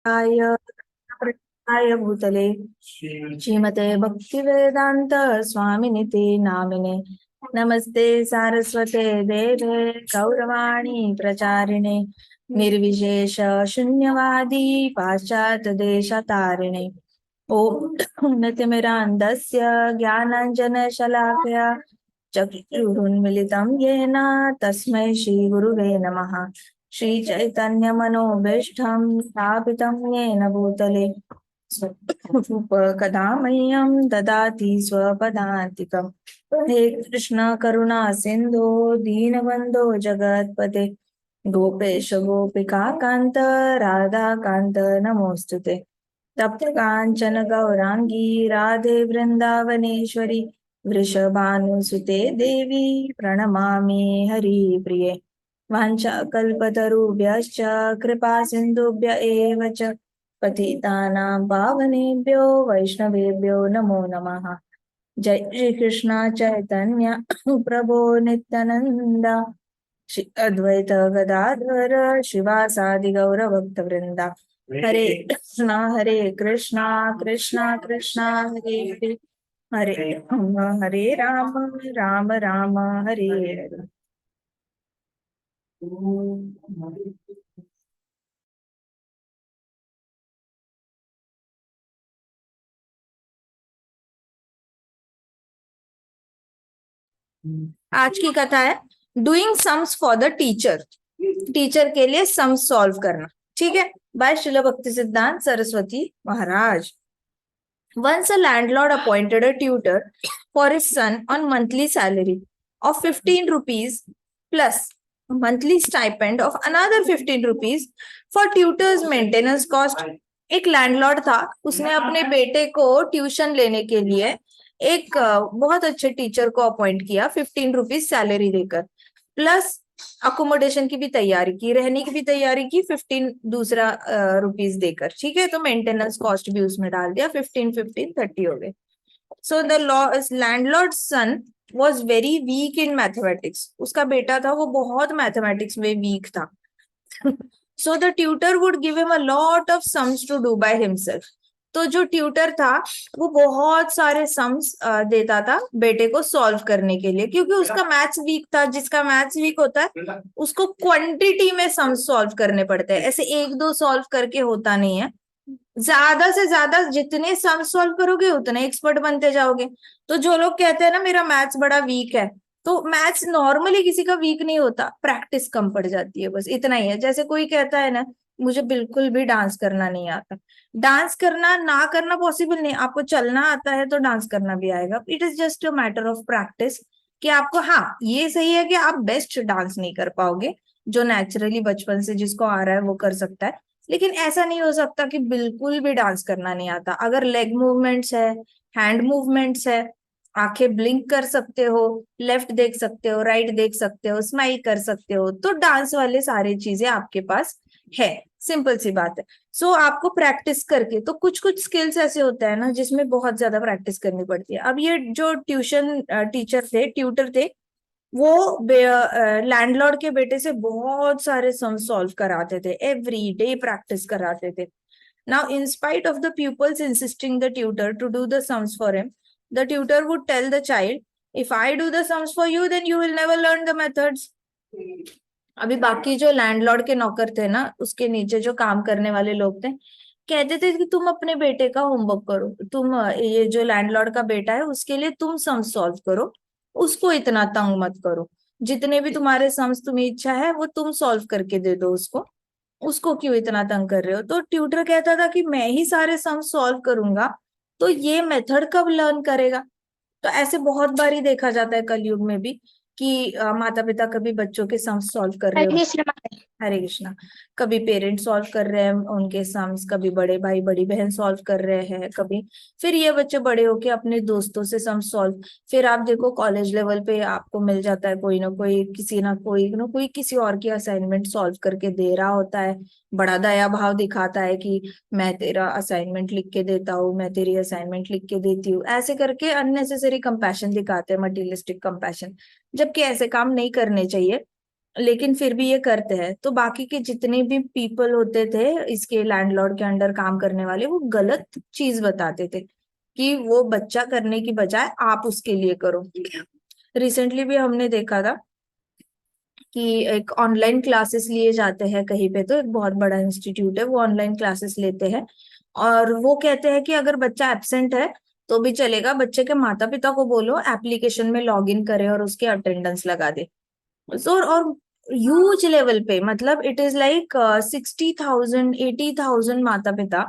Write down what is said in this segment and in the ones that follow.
आय प्रदाय भूतले श्रीमते भक्तिवेदांत स्वामिनिति नामिने नमस्ते सारस्वते देवे गौरवाणी प्रचारिणे निर्विशेष शून्यवादी पाश्चात्य देशतारिणे ओम नतिमिरान्धस्य ज्ञानाञ्जनशलाकया चक्षुरुन्मिलितं येन तस्मै श्रीगुरुवे नमः। श्रीचैतन्यमनोभीष्टं स्थापितं येन भूतले कदा मह्यं ददाति स्वपदान्तिकम्। हे कृष्ण करुणा सिन्धो दीनबन्धो जगत्पते गोपेश गोपिका कान्त राधा कान्त नमोऽस्तुते। तप्त कांचन गौरांगी राधे वृंदावनेश्वरी वृषभानुसुते देवी प्रणमामि हरिप्रिये। वाञ्छाकल्पतरुभ्यश्च कृपा सिन्धुभ्य एव च पतितानां पावनेभ्यो वैष्णवेभ्यो नमो नमः। जय श्री कृष्ण चैतन्य प्रभो नित्यानंद श्री अद्वैत गदाधर शिवासादि गौर भक्त वृंदा। हरे कृष्णा कृष्णा कृष्णा हरे हरे हरे राम राम राम हरे हरे। आज की कथा है doing sums for the teacher. Teacher के लिए सम्स सॉल्व करना। ठीक है, बाय श्रील भक्ति सिद्धांत सरस्वती महाराज। Once a landlord appointed a tutor for his son on monthly salary of 15 rupees plus monthly stipend of another 15 rupees for tutor's maintenance cost। एक landlord था, उसने अपने बेटे को ट्यूशन लेने के लिए एक बहुत अच्छे टीचर को अपॉइंट किया 15 रुपीज सैलरी देकर, प्लस अकोमोडेशन की भी तैयारी की, रहने की भी तैयारी की 15 दूसरा रुपीज देकर। ठीक है, तो मेंटेनेंस कॉस्ट भी उसमें डाल दिया, 15 15 30 हो गए। So the landlord son was very weak in mathematics. उसका बेटा था वो बहुत मैथमेटिक्स में वीक था। So the tutor would give him a lot of sums to do by himself. तो जो ट्यूटर था वो बहुत सारे सम्स देता था बेटे को सॉल्व करने के लिए, क्योंकि उसका मैथ्स वीक था। जिसका मैथ्स वीक होता है उसको क्वांटिटी में सम्स सॉल्व करने पड़ते हैं, ऐसे एक दो सॉल्व करके होता नहीं है। ज्यादा से ज्यादा जितने सम सॉल्व करोगे उतने एक्सपर्ट बनते जाओगे। तो जो लोग कहते हैं ना मेरा मैथ्स बड़ा वीक है, तो मैथ्स नॉर्मली किसी का वीक नहीं होता, प्रैक्टिस कम पड़ जाती है, बस इतना ही है। जैसे कोई कहता है ना मुझे बिल्कुल भी डांस करना नहीं आता। डांस करना ना करना पॉसिबल नहीं, आपको चलना आता है तो डांस करना भी आएगा। It is just a matter of practice कि आपको, हाँ ये सही है कि आप बेस्ट डांस नहीं कर पाओगे, जो नेचुरली बचपन से जिसको आ रहा है वो कर सकता है, लेकिन ऐसा नहीं हो सकता कि बिल्कुल भी डांस करना नहीं आता। अगर लेग मूवमेंट्स है, हैंड मूवमेंट्स है, आंखें ब्लिंक कर सकते हो, लेफ्ट देख सकते हो, राइट देख सकते हो, स्माइल कर सकते हो, तो डांस वाले सारी चीजें आपके पास है। सिंपल सी बात है। सो आपको प्रैक्टिस करके, तो कुछ कुछ स्किल्स ऐसे होते हैं ना जिसमें बहुत ज्यादा प्रैक्टिस करनी पड़ती है। अब ये जो ट्यूशन टीचर थे, ट्यूटर थे, वो लैंडलॉर्ड के बेटे से बहुत सारे सम सॉल्व कराते थे, एवरी डे प्रैक्टिस कराते थे। Now in spite of the pupils insisting the tutor to do the sums for him, the tutor would tell the child, if I do the sums for you then you will never learn the methods। अभी बाकी जो landlord के नौकर थे ना, उसके नीचे जो काम करने वाले लोग थे, कहते थे कि तुम अपने बेटे का होमवर्क करो, तुम ये जो लैंडलॉर्ड का बेटा है उसके लिए तुम सम सॉल्व करो, उसको इतना तंग मत करो। जितने भी तुम्हारे सम्स तुम्हें इच्छा है वो तुम सॉल्व करके दे दो उसको, उसको क्यों इतना तंग कर रहे हो। तो ट्यूटर कहता था कि मैं ही सारे सम सॉल्व करूंगा तो ये मेथड कब लर्न करेगा। तो ऐसे बहुत बार ही देखा जाता है कलयुग में भी कि माता पिता कभी बच्चों के सम सॉल्व कर रहे हो, हरे कृष्णा, कभी पेरेंट्स सॉल्व कर रहे हैं उनके सम्स, कभी बड़े भाई बड़ी बहन सॉल्व कर रहे हैं, कभी फिर ये बच्चे बड़े होके अपने दोस्तों से सम सॉल्व। फिर आप देखो कॉलेज लेवल पे आपको मिल जाता है कोई ना कोई, किसी ना कोई किसी और की असाइनमेंट सॉल्व करके दे रहा होता है, बड़ा दया भाव दिखाता है कि मैं तेरा असाइनमेंट लिख के देता हूँ, मैं तेरी असाइनमेंट लिख के देती हूँ, ऐसे करके अननेसेसरी कंपैशन दिखाते हैं, मटीरियलिस्टिक कंपैशन, जबकि ऐसे काम नहीं करने चाहिए। लेकिन फिर भी ये करते हैं। तो बाकी के जितने भी पीपल होते थे इसके लैंडलॉर्ड के अंडर काम करने वाले, वो गलत चीज बताते थे कि वो बच्चा करने की बजाय आप उसके लिए करो। रिसेंटली भी हमने देखा था कि एक ऑनलाइन क्लासेस लिए जाते हैं कहीं पे, तो एक बहुत बड़ा इंस्टीट्यूट है, वो ऑनलाइन क्लासेस लेते हैं और वो कहते हैं कि अगर बच्चा एब्सेंट है तो भी चलेगा, बच्चे के माता पिता को बोलो एप्लीकेशन में लॉग इन करे और उसके अटेंडेंस लगा दे। और ह्यूज लेवल पे, मतलब इट इज लाइक 60,000 80,000 माता पिता,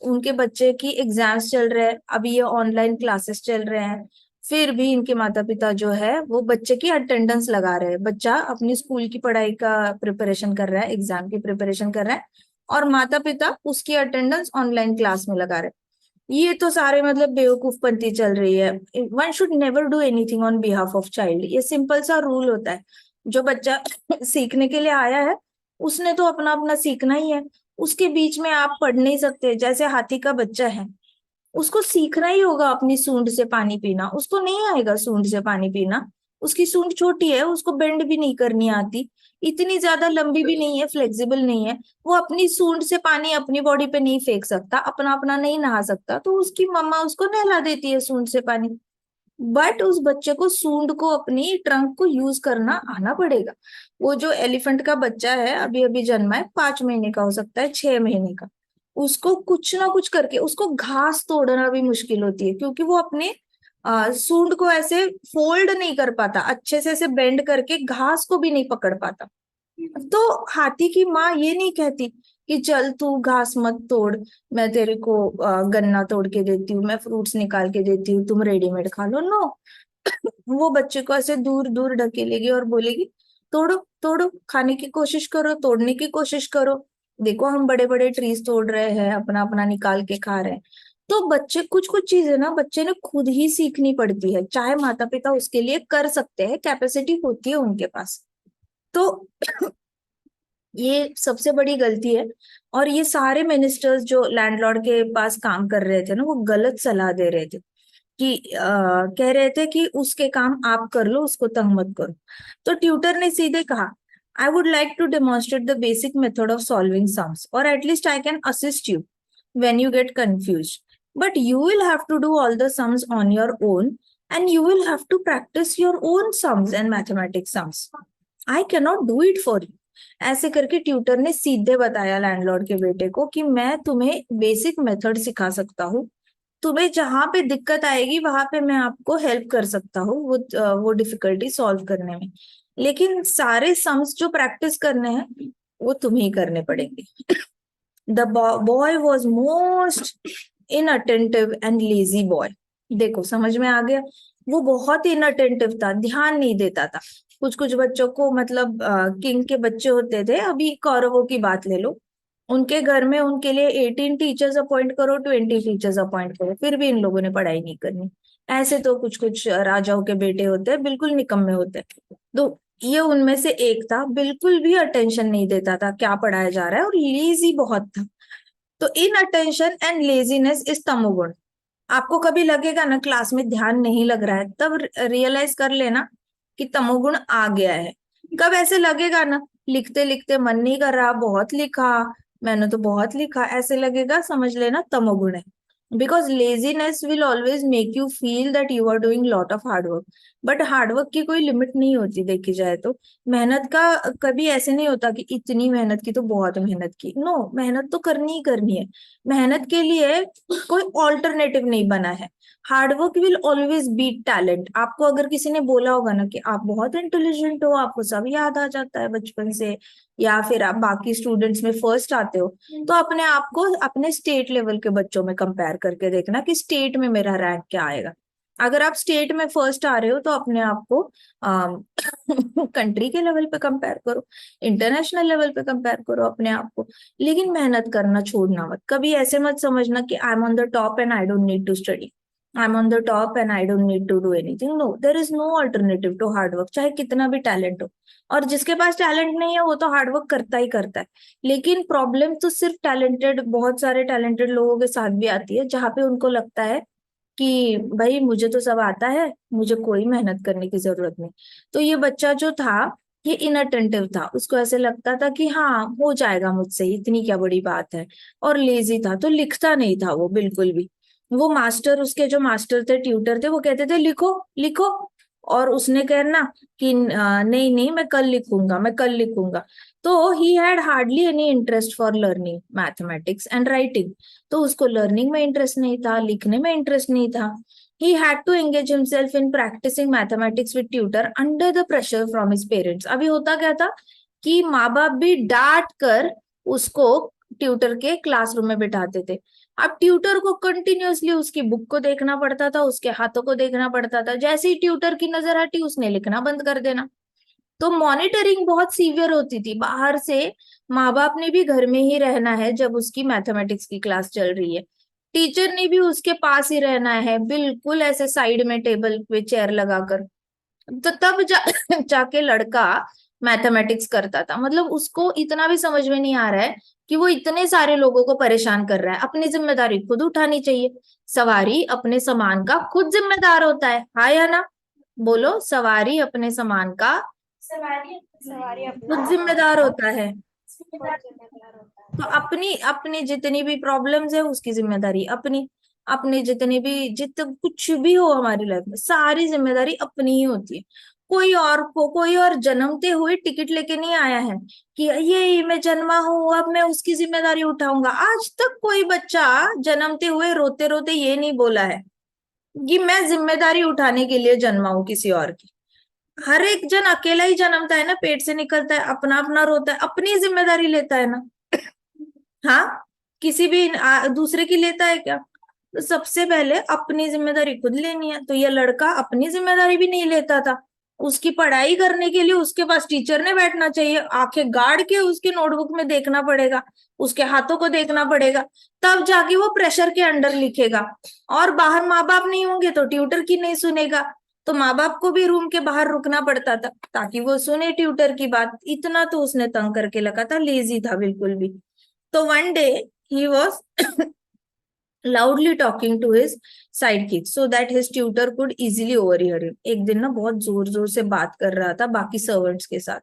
उनके बच्चे की एग्जाम्स चल रहे हैं, अभी ये ऑनलाइन क्लासेस चल रहे हैं, फिर भी इनके माता पिता जो है वो बच्चे की अटेंडेंस लगा रहे हैं। बच्चा अपनी स्कूल की पढ़ाई का प्रिपरेशन कर रहा है, एग्जाम की प्रिपरेशन कर रहा है, और माता पिता उसकी अटेंडेंस ऑनलाइन क्लास में लगा रहे हैं। ये तो सारे मतलब बेवकूफपंती चल रही है। One should never do anything on behalf of child, ये सिंपल सा रूल होता है। जो बच्चा सीखने के लिए आया है उसने तो अपना अपना सीखना ही है, उसके बीच में आप पढ़ नहीं सकते। जैसे हाथी का बच्चा है, उसको सीखना ही होगा अपनी सूंड से पानी पीना, उसको नहीं आएगा सूंड से पानी पीना, उसकी सूंड छोटी है, उसको बेंड भी नहीं करनी आती, इतनी ज्यादा लंबी भी नहीं है, फ्लेक्सिबल नहीं है, वो अपनी सूंड से पानी अपनी बॉडी पे नहीं फेंक सकता, अपना अपना नहीं नहा सकता, तो उसकी मम्मा उसको नहला देती है सूंड से पानी। बट उस बच्चे को सूंड को, अपनी ट्रंक को यूज करना आना पड़ेगा। वो जो एलिफेंट का बच्चा है अभी अभी जन्मा है, 5 महीने का हो सकता है, 6 महीने का, उसको कुछ ना कुछ करके उसको घास तोड़ना भी मुश्किल होती है, क्योंकि वो अपने सूंड को ऐसे फोल्ड नहीं कर पाता अच्छे से, ऐसे बेंड करके घास को भी नहीं पकड़ पाता। तो हाथी की माँ ये नहीं कहती कि चल तू घास मत तोड़, मैं तेरे को गन्ना तोड़ के देती हूँ, मैं फ्रूट्स निकाल के देती हूँ, तुम रेडीमेड खा लो। नो, वो बच्चे को ऐसे दूर दूर ढकेलेगी और बोलेगी तोड़ो तोड़ो, खाने की कोशिश करो, तोड़ने की कोशिश करो, देखो हम बड़े बड़े ट्रीज तोड़ रहे हैं, अपना अपना निकाल के खा रहे हैं। तो बच्चे, कुछ कुछ चीजें ना बच्चे ने खुद ही सीखनी पड़ती है, चाहे माता पिता उसके लिए कर सकते हैं, कैपेसिटी होती है उनके पास। तो ये सबसे बड़ी गलती है। और ये सारे मिनिस्टर्स जो लैंडलॉर्ड के पास काम कर रहे थे ना, वो गलत सलाह दे रहे थे कि कह रहे थे कि उसके काम आप कर लो, उसको तंग मत करो। तो ट्यूटर ने सीधे कहा, I would like to demonstrate the basic method of solving sums, और at least I can assist you when you get confused, but you will have to do all the sums on your own, and you will have to practice your own sums and mathematics sums. I cannot do it for you. ऐसे करके tutor ने सीधे बताया landlord के बेटे को कि मैं तुम्हें बेसिक मेथड सिखा सकता हूँ, तुम्हें जहां पे दिक्कत आएगी वहां पे मैं आपको हेल्प कर सकता हूँ वो डिफिकल्टी सॉल्व करने में, लेकिन सारे सम्स जो प्रैक्टिस करने हैं वो तुम्हें ही करने पड़ेंगे। The boy was most inattentive and lazy boy. देखो समझ में आ गया, वो बहुत इनअटेंटिव था, ध्यान नहीं देता था। कुछ कुछ बच्चों को, मतलब किंग के बच्चे होते थे, अभी कौरवों की बात ले लो, उनके घर में उनके लिए 18 टीचर्स अपॉइंट करो, 20 टीचर्स अपॉइंट करो, फिर भी इन लोगों ने पढ़ाई नहीं करनी। ऐसे तो कुछ कुछ राजाओं के बेटे होते हैं, बिल्कुल निकम्मे होते हैं। तो ये उनमें से एक था, बिल्कुल भी अटेंशन नहीं देता था क्या पढ़ाया जा रहा है, और लेजी बहुत था। तो इन अटेंशन एंड लेजीनेस इज तमोगुण। आपको कभी लगेगा ना क्लास में ध्यान नहीं लग रहा है, तब रियलाइज कर लेना कि तमोगुण आ गया है। कब ऐसे लगेगा ना, लिखते लिखते मन नहीं कर रहा, बहुत लिखा, मैंने तो बहुत लिखा, ऐसे लगेगा, समझ लेना तमोगुण है। Because laziness will always make you feel that you are doing lot of hard work, but hard work की कोई लिमिट नहीं होती देखी जाए तो। मेहनत का कभी ऐसे नहीं होता कि इतनी मेहनत की तो बहुत मेहनत की, नो, मेहनत तो करनी ही करनी है। मेहनत के लिए कोई ऑल्टरनेटिव नहीं बना है। Hard work will always beat talent. आपको अगर किसी ने बोला होगा ना कि आप बहुत इंटेलिजेंट हो, आपको सब याद आ जाता है बचपन से, या फिर आप बाकी स्टूडेंट्स में फर्स्ट आते हो, तो अपने आप को अपने स्टेट लेवल के बच्चों में कंपेयर करके देखना कि स्टेट में मेरा रैंक क्या आएगा। अगर आप स्टेट में फर्स्ट आ रहे हो तो अपने आप को कंट्री के लेवल पे कंपेयर करो, इंटरनेशनल लेवल पे कंपेयर करो अपने आप को। लेकिन मेहनत करना छोड़ना मत, कभी ऐसे मत समझना कि I am on the top and I don't need to study, I am on the top and I don't need to do anything. No, there is no alternative to hard work, चाहे कितना भी टैलेंट हो। और जिसके पास talent नहीं है वो तो हार्डवर्क करता ही करता है। लेकिन प्रॉब्लम तो सिर्फ टैलेंटेड, बहुत सारे टैलेंटेड लोगों के साथ भी आती है, जहाँ पे उनको लगता है कि भाई मुझे तो सब आता है, मुझे कोई मेहनत करने की जरूरत नहीं। तो ये बच्चा जो था ये इनअटेंटिव था, उसको ऐसे लगता था कि हाँ हो जाएगा मुझसे, इतनी क्या बड़ी बात है। और लेजी था, तो लिखता नहीं था वो बिल्कुल भी। वो मास्टर, उसके जो मास्टर थे, ट्यूटर थे, वो कहते थे लिखो लिखो, और उसने कहना कि नहीं नहीं मैं कल लिखूंगा, मैं कल लिखूंगा। तो he had hardly any interest for learning mathematics and writing. तो उसको लर्निंग में इंटरेस्ट नहीं था, लिखने में इंटरेस्ट नहीं था। He had to engage himself in practicing mathematics with tutor under the pressure from his parents. अभी होता क्या था कि माँ बाप भी डांट कर उसको ट्यूटर के क्लासरूम में बिठाते थे। अब ट्यूटर को कंटिन्यूअसली उसकी बुक को देखना पड़ता था, उसके हाथों को देखना पड़ता था। जैसे ही ट्यूटर की नजर हटी, उसने लिखना बंद कर देना। तो मॉनिटरिंग बहुत सीवियर होती थी बाहर से। माँ बाप ने भी घर में ही रहना है जब उसकी मैथमेटिक्स की क्लास चल रही है। टीचर ने भी उसके पास ही रहना है, बिल्कुल ऐसे साइड में टेबल पे चेयर लगाकर। तो तब जाके लड़का मैथमेटिक्स करता था। मतलब उसको इतना भी समझ में नहीं आ रहा है कि वो इतने सारे लोगों को परेशान कर रहा है। अपनी जिम्मेदारी खुद उठानी चाहिए। सवारी अपने सामान का खुद जिम्मेदार होता है, हाँ या ना? बोलो, सवारी अपने सामान का सवारी सवारी अपना खुद सामान जिम्मेदार का होता है। खुद जिम्मेदार होता तो है। अपनी अपनी जितनी भी प्रॉब्लम्स है उसकी जिम्मेदारी अपनी। अपनी जितनी भी कुछ भी हो हमारी लाइफ में, सारी जिम्मेदारी अपनी ही होती है। कोई और जन्मते हुए टिकट लेके नहीं आया है कि ये मैं जन्मा हूं अब मैं उसकी जिम्मेदारी उठाऊंगा। आज तक कोई बच्चा जन्मते हुए रोते रोते ये नहीं बोला है कि मैं जिम्मेदारी उठाने के लिए जन्मा हूं किसी और की। हर एक जन अकेला ही जन्मता है ना, पेट से निकलता है, अपना अपना रोता है, अपनी जिम्मेदारी लेता है ना। हाँ, किसी भी दूसरे की लेता है क्या? तो सबसे पहले अपनी जिम्मेदारी खुद लेनी है। तो ये लड़का अपनी जिम्मेदारी भी नहीं लेता था। उसकी पढ़ाई करने के लिए उसके पास टीचर ने बैठना चाहिए, आंखें गाड़ के उसके नोटबुक में देखना पड़ेगा, उसके हाथों को देखना पड़ेगा, तब जाके वो प्रेशर के अंडर लिखेगा। और बाहर माँ बाप नहीं होंगे तो ट्यूटर की नहीं सुनेगा। तो माँ बाप को भी रूम के बाहर रुकना पड़ता था ताकि वो सुने ट्यूटर की बात। इतना तो उसने तंग करके लगा था, लेजी था बिल्कुल भी। तो one day he was loudly talking to his sidekick so that his tutor could easily overhear him. एक दिन ना बहुत जोर जोर से बात कर रहा था बाकी सर्वेंट्स के साथ,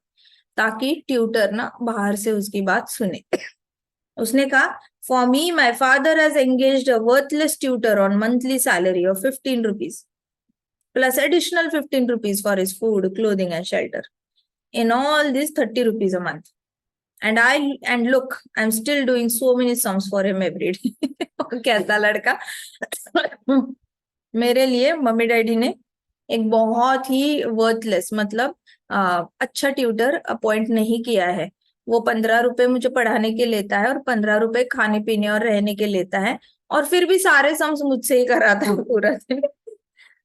ताकि ट्यूटर ना बाहर से उसकी बात सुने। उसने कहा, for me my father has engaged a worthless tutor on monthly salary of 15 rupees plus additional 15 rupees for his food, clothing and shelter. In all this 30 rupees a month. And look, I'm still doing so many sums for him every day. कैसा लड़का। मेरे लिए mummy daddy ने एक बहुत ही worthless, मतलब अच्छा tutor appoint नहीं किया है। वो 15 रुपए मुझे पढ़ाने के लेता है और 15 रुपए खाने पीने और रहने के लेता है, और फिर भी सारे सम्स मुझसे ही कराता है पूरा दिन।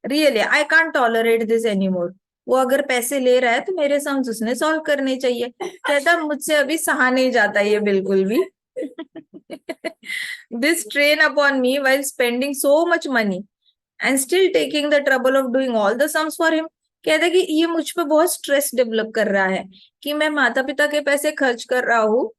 Really I can't tolerate this anymore. वो अगर पैसे ले रहा है तो मेरे सम्स उसने सॉल्व करने चाहिए। कहता मुझसे अभी सहा नहीं जाता ये बिल्कुल भी। This train upon me while spending so much money and still taking the trouble of doing all the sums for him. कहता है कि ये मुझ पे बहुत स्ट्रेस डेवलप कर रहा है कि मैं माता पिता के पैसे खर्च कर रहा हूँ,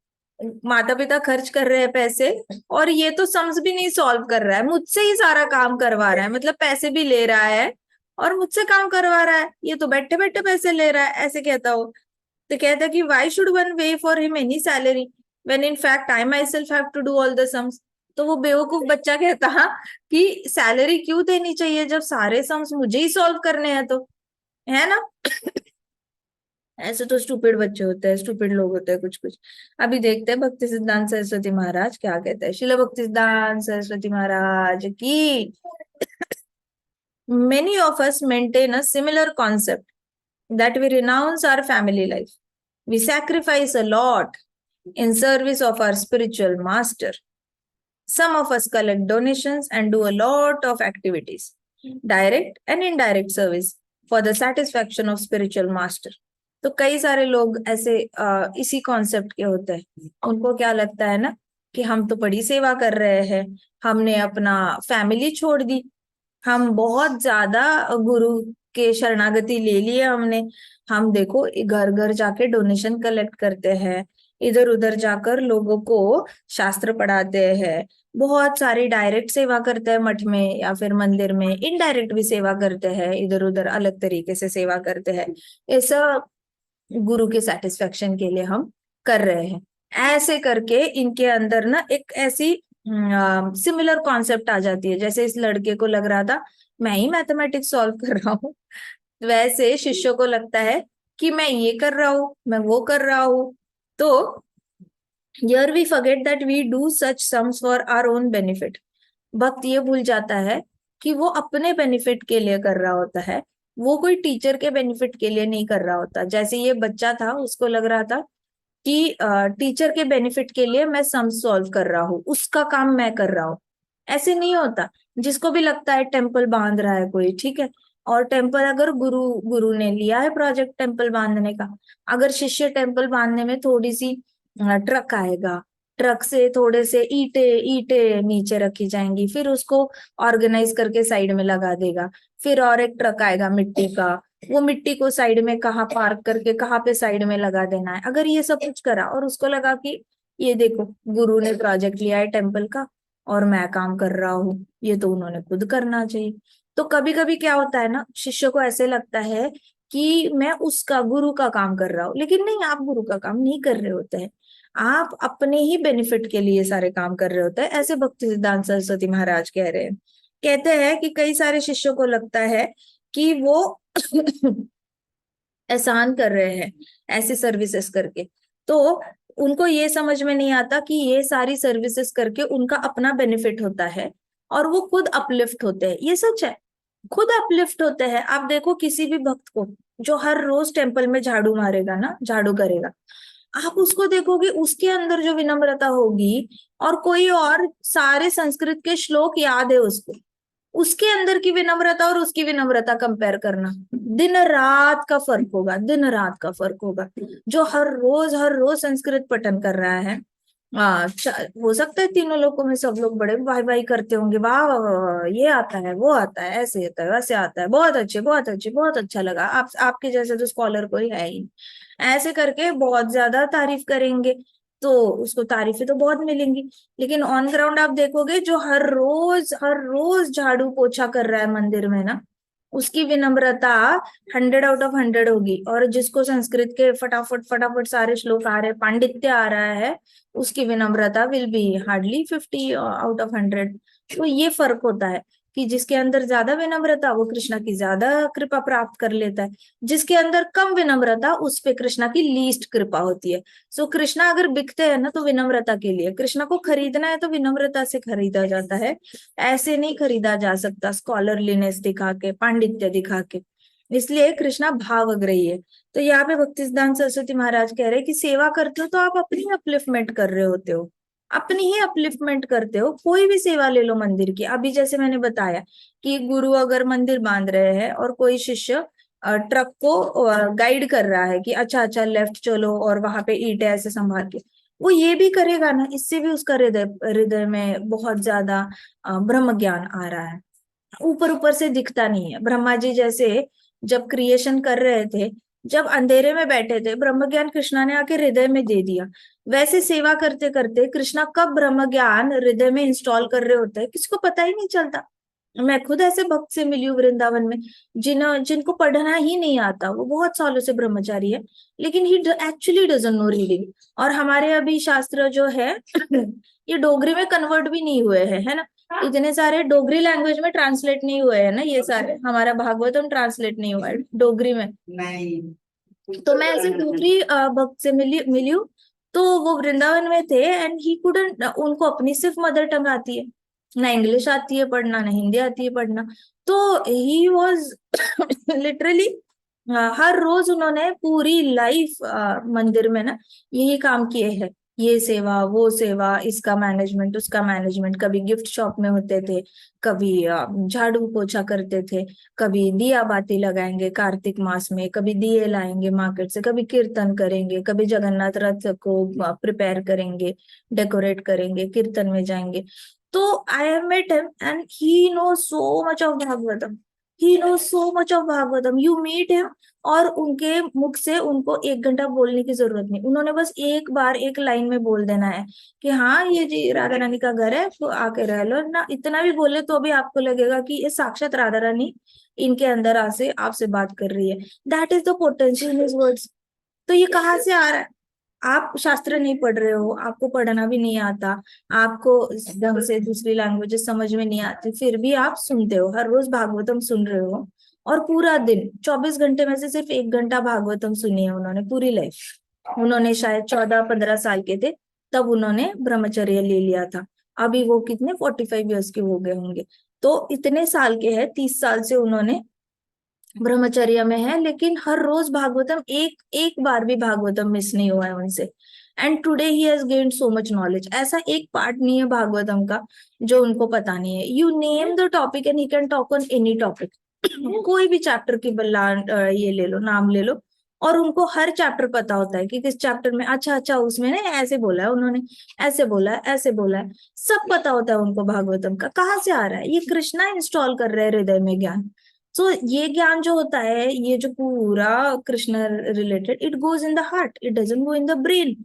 माता पिता खर्च कर रहे हैं पैसे, और ये तो सम्स भी नहीं सॉल्व कर रहा है, मुझसे ही सारा काम करवा रहा है। मतलब पैसे भी ले रहा है और मुझसे काम करवा रहा है, ये तो बैठे बैठे पैसे ले रहा है, ऐसे कहता हो। तो कहता है कि why should one way for him any salary when in fact I myself have to do all the sums. तो वो बेवकूफ बच्चा कहता कि सैलरी क्यों देनी चाहिए जब सारे सम्स मुझे ही सॉल्व करने हैं, तो है ना। ऐसे तो स्टूपिड बच्चे होते हैं, स्टूपिड लोग होते हैं कुछ कुछ। अभी देखते हैं भक्ति सिद्धांत सरस्वती महाराज क्या कहते हैं। शिला भक्ति सिद्धांत सरस्वती महाराज की। Many of us maintain a similar concept that we renounce our family life. We sacrifice a lot in service of our spiritual master. Some of us collect donations and do a lot of activities, direct and indirect service for the satisfaction of spiritual master. तो कई सारे लोग ऐसे इसी concept के होते हैं। उनको क्या लगता है ना कि हम तो बड़ी सेवा कर रहे हैं, हमने अपना फैमिली छोड़ दी, हम बहुत ज्यादा गुरु के शरणागति ले लिए हमने। हम देखो घर घर जाके डोनेशन कलेक्ट करते हैं, इधर उधर जाकर लोगों को शास्त्र पढ़ाते हैं, बहुत सारी डायरेक्ट सेवा करते हैं मठ में या फिर मंदिर में, इनडायरेक्ट भी सेवा करते हैं, इधर उधर अलग तरीके से सेवा करते हैं। ऐसा गुरु के सेटिस्फेक्शन के लिए हम कर रहे हैं। ऐसे करके इनके अंदर ना एक ऐसी सिमिलर कॉन्सेप्ट आ जाती है। जैसे इस लड़के को लग रहा था मैं ही मैथमेटिक्स सॉल्व कर रहा हूँ, वैसे शिष्यों को लगता है कि मैं ये कर रहा हूँ, मैं वो कर रहा हूँ। तो here we forget that we do such sums for our own benefit। भक्त ये भूल जाता है कि वो अपने बेनिफिट के लिए कर रहा होता है, वो कोई टीचर के बेनिफिट के लिए नहीं कर रहा होता। जैसे ये बच्चा था, उसको लग रहा था कि टीचर के बेनिफिट के लिए मैं सम सॉल्व कर रहा हूँ, उसका काम मैं कर रहा हूँ। ऐसे नहीं होता। जिसको भी लगता है टेम्पल बांध रहा है कोई, ठीक है, और टेम्पल अगर गुरु गुरु ने लिया है प्रोजेक्ट टेम्पल बांधने का, अगर शिष्य टेम्पल बांधने में थोड़ी सी ट्रक आएगा, ट्रक से थोड़े से ईंटे ईंटे नीचे रखी जाएंगी, फिर उसको ऑर्गेनाइज करके साइड में लगा देगा। फिर और एक ट्रक आएगा मिट्टी का, वो मिट्टी को साइड में कहाँ पार्क करके कहाँ पे साइड में लगा देना है। अगर ये सब कुछ करा और उसको लगा कि ये देखो गुरु ने प्रोजेक्ट लिया है टेम्पल का और मैं काम कर रहा हूँ, ये तो उन्होंने खुद करना चाहिए। तो कभी कभी क्या होता है ना, शिष्य को ऐसे लगता है कि मैं उसका गुरु का काम कर रहा हूँ, लेकिन नहीं, आप गुरु का काम नहीं कर रहे होते हैं, आप अपने ही बेनिफिट के लिए सारे काम कर रहे होते हैं। ऐसे भक्ति सिद्धांत सरस्वती महाराज कह रहे हैं। कहते हैं कि कई सारे शिष्यों को लगता है कि वो एहसान कर रहे हैं ऐसी सर्विसेज करके, तो उनको ये समझ में नहीं आता कि ये सारी सर्विसेज करके उनका अपना बेनिफिट होता है और वो खुद अपलिफ्ट होते हैं। ये सच है, खुद अपलिफ्ट होते हैं। आप देखो किसी भी भक्त को जो हर रोज टेम्पल में झाड़ू मारेगा ना, झाड़ू करेगा, आप उसको देखोगे उसके अंदर जो विनम्रता होगी, और कोई और सारे संस्कृत के श्लोक याद है उसको, उसके अंदर की विनम्रता और उसकी विनम्रता कंपेयर करना, दिन रात का फर्क होगा, दिन रात का फर्क होगा। जो हर रोज संस्कृत पठन कर रहा है, हो सकता है तीनों लोगों में सब लोग बड़े वाह वाह करते होंगे, वाह वाह वाह वाह, ये आता है, वो आता है, ऐसे आता है, वैसे आता है, बहुत अच्छे बहुत अच्छे, बहुत अच्छा लगा, आप आपके जैसे तो स्कॉलर कोई है ही नहीं। ऐसे करके बहुत ज्यादा तारीफ करेंगे, तो उसको तारीफें तो बहुत मिलेंगी। लेकिन ऑन ग्राउंड आप देखोगे जो हर रोज झाड़ू पोछा कर रहा है मंदिर में ना, उसकी विनम्रता 100 आउट ऑफ 100 होगी। और जिसको संस्कृत के फटाफट फटाफट सारे श्लोक आ रहे हैं, पांडित्य आ रहा है, उसकी विनम्रता will be hardly 50 out of 100। तो ये फर्क होता है कि जिसके अंदर ज्यादा विनम्रता वो कृष्णा की ज्यादा कृपा प्राप्त कर लेता है, जिसके अंदर कम विनम्रता उस पे कृष्णा की लीस्ट कृपा होती है। सो कृष्णा अगर बिकते हैं ना तो विनम्रता के लिए, कृष्णा को खरीदना है तो विनम्रता से खरीदा जाता है, ऐसे नहीं खरीदा जा सकता स्कॉलरलीनेस दिखा के, पांडित्य दिखा के। इसलिए कृष्णा भावग्राही है। तो यहाँ पे भक्ति सिद्धांत सरस्वती महाराज कह रहे हैं कि सेवा करते हो तो आप अपनी अपलिफ्टमेंट कर रहे होते हो, अपनी ही अपलिफ्टमेंट करते हो। कोई भी सेवा ले लो मंदिर की, अभी जैसे मैंने बताया कि गुरु अगर मंदिर बांध रहे हैं और कोई शिष्य ट्रक को गाइड कर रहा है कि अच्छा अच्छा लेफ्ट चलो और वहां पे ईंट ऐसे संभाल के, वो ये भी करेगा ना, इससे भी उसका हृदय हृदय में बहुत ज्यादा ब्रह्म ज्ञान आ रहा है। ऊपर ऊपर से दिखता नहीं है। ब्रह्मा जी जैसे जब क्रिएशन कर रहे थे, जब अंधेरे में बैठे थे, ब्रह्म ज्ञान कृष्णा ने आके हृदय में दे दिया। वैसे सेवा करते करते कृष्णा कब ब्रह्म ज्ञान हृदय में इंस्टॉल कर रहे होते हैं किसको पता ही नहीं चलता। मैं खुद ऐसे भक्त से मिली हूँ वृंदावन में, जिनको पढ़ना ही नहीं आता, वो बहुत सालों से ब्रह्मचारी है, लेकिन ही एक्चुअली डजंट नो रीडिंग। और हमारे अभी शास्त्र जो है ये डोगरी में कन्वर्ट भी नहीं हुए हैं, है ना, इतने सारे डोगरी लैंग्वेज में ट्रांसलेट नहीं हुए हैं ना, ये सारे हमारा भागवतम ट्रांसलेट नहीं हुआ है डोगरी में। नहीं, तो मैं ऐसे डोगरी भक्त से मिली हूँ। तो वो वृंदावन में थे एंड ही कुडंट, उनको अपनी सिर्फ मदर टंग आती है, ना इंग्लिश आती है पढ़ना, ना हिंदी आती है पढ़ना। तो ही वॉज लिटरली हर रोज उन्होंने पूरी लाइफ मंदिर में ना यही काम किए हैं, ये सेवा वो सेवा, इसका मैनेजमेंट उसका मैनेजमेंट। कभी गिफ्ट शॉप में होते थे, कभी झाड़ू पोछा करते थे, कभी दिया बाती लगाएंगे कार्तिक मास में, कभी दिए लाएंगे मार्केट से, कभी कीर्तन करेंगे, कभी जगन्नाथ रथ को प्रिपेयर करेंगे, डेकोरेट करेंगे, कीर्तन में जाएंगे। तो I have met him and he know so much of Bhagavatam, he know so much of Bhagavatam. You meet him और उनके मुख से उनको 1 घंटा बोलने की जरूरत नहीं, उन्होंने बस एक बार एक लाइन में बोल देना है कि हाँ ये जी राधा रानी का घर है, तो आके रह लो ना। इतना भी बोले तो भी आपको लगेगा कि ये साक्षात राधा रानी इनके अंदर आसे आपसे बात कर रही है। That is the potential in his words. तो ये कहाँ से आ रहा है? आप शास्त्र नहीं पढ़ रहे हो, आपको पढ़ना भी नहीं आता, आपको ढंग से दूसरी लैंग्वेजेस समझ में नहीं आती, फिर भी आप सुनते हो, हर रोज भागवतम सुन रहे हो, और पूरा दिन 24 घंटे में से सिर्फ 1 घंटा भागवतम सुनी है उन्होंने पूरी लाइफ। उन्होंने शायद 14-15 साल के थे तब उन्होंने ब्रह्मचर्य ले लिया था। अभी वो कितने 45 ईयर्स के हो गए होंगे। तो इतने साल के हैं, 30 साल से उन्होंने ब्रह्मचर्य में है, लेकिन हर रोज भागवतम, एक एक बार भी भागवतम मिस नहीं हुआ है उनसे। And today he has gained so much knowledge. ऐसा एक पार्ट नहीं है भागवतम का जो उनको पता नहीं है। You name the topic and he can talk on any topic. कोई भी चैप्टर की ये ले लो, नाम ले लो, और उनको हर चैप्टर पता होता है कि किस चैप्टर में, अच्छा अच्छा उसमें ने ऐसे बोला है, उन्होंने ऐसे बोला है, ऐसे बोला है, सब पता होता है उनको भागवतम का। कहाँ से आ रहा है? ये कृष्णा इंस्टॉल कर रहे हैं हृदय में ज्ञान। सो ये ज्ञान जो होता है, ये जो पूरा Krishna related, it goes in the heart, it doesn't go in the brain.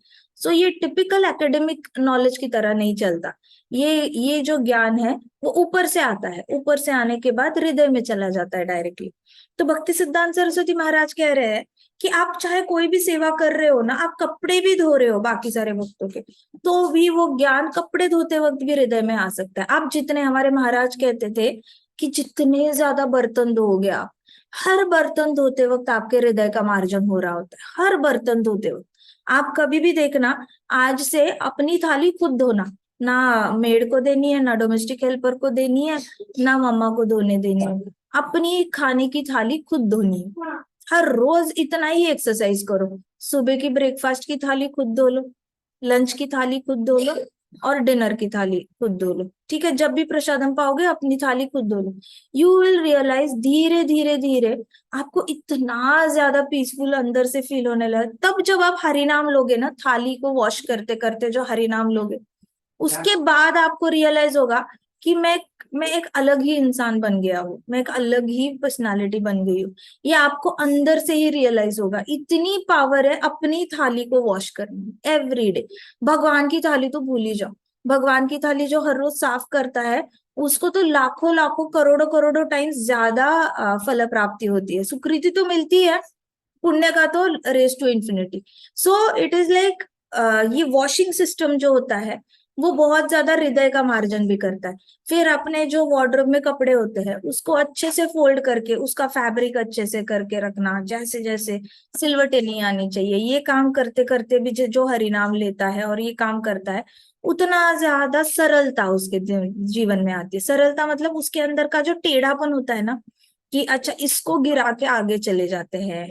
So ये टिपिकल एकेडमिक नॉलेज की तरह नहीं चलता। ये जो ज्ञान है वो ऊपर से आता है, ऊपर से आने के बाद हृदय में चला जाता है डायरेक्टली। तो भक्ति सिद्धांत सरस्वती महाराज कह रहे हैं कि आप चाहे कोई भी सेवा कर रहे हो ना, आप कपड़े भी धो रहे हो बाकी सारे भक्तों के, तो भी वो ज्ञान कपड़े धोते वक्त भी हृदय में आ सकता है। आप जितने, हमारे महाराज कहते थे कि जितने ज्यादा बर्तन धोगे आप, हर बर्तन धोते वक्त आपके हृदय का मार्जन हो रहा होता है, हर बर्तन धोते वक्त। आप कभी भी देखना, आज से अपनी थाली खुद धोना, ना मेड को देनी है, ना डोमेस्टिक हेल्पर को देनी है, ना मम्मा को धोने देनी है। अपनी खाने की थाली खुद धोनी है। हर रोज इतना ही एक्सरसाइज करो। सुबह की ब्रेकफास्ट की थाली खुद धो लो, लंच की थाली खुद धो लो, और डिनर की थाली खुद धो लो। ठीक है, जब भी प्रसादम पाओगे अपनी थाली खुद धो लो। यू विल रियलाइज धीरे धीरे धीरे आपको इतना ज्यादा पीसफुल अंदर से फील होने लगा। तब जब आप हरि नाम लोगे ना, थाली को वॉश करते करते जो हरि नाम लोगे, उसके बाद आपको रियलाइज होगा कि मैं एक अलग ही इंसान बन गया हूँ, मैं एक अलग ही पर्सनालिटी बन गई हूँ। ये आपको अंदर से ही रियलाइज होगा। इतनी पावर है अपनी थाली को वॉश करने एवरी डे। भगवान की थाली तो भूल ही जाओ। भगवान की थाली जो हर रोज साफ करता है, उसको तो लाखों लाखों करोड़ों करोड़ों टाइम्स ज्यादा फल प्राप्ति होती है, सुकृति तो मिलती है, पुण्य का तो race to infinity. So it is like, ये वॉशिंग सिस्टम जो होता है वो बहुत ज्यादा हृदय का मार्जन भी करता है। फिर अपने जो वार्डरोब में कपड़े होते हैं उसको अच्छे से फोल्ड करके उसका फैब्रिक अच्छे से करके रखना, जैसे जैसे सिलवटें नहीं आनी चाहिए। ये काम करते करते भी जो हरिनाम लेता है और ये काम करता है, उतना ज्यादा सरलता उसके जीवन में आती है। सरलता मतलब उसके अंदर का जो टेढ़ापन होता है ना, कि अच्छा इसको गिरा के आगे चले जाते हैं,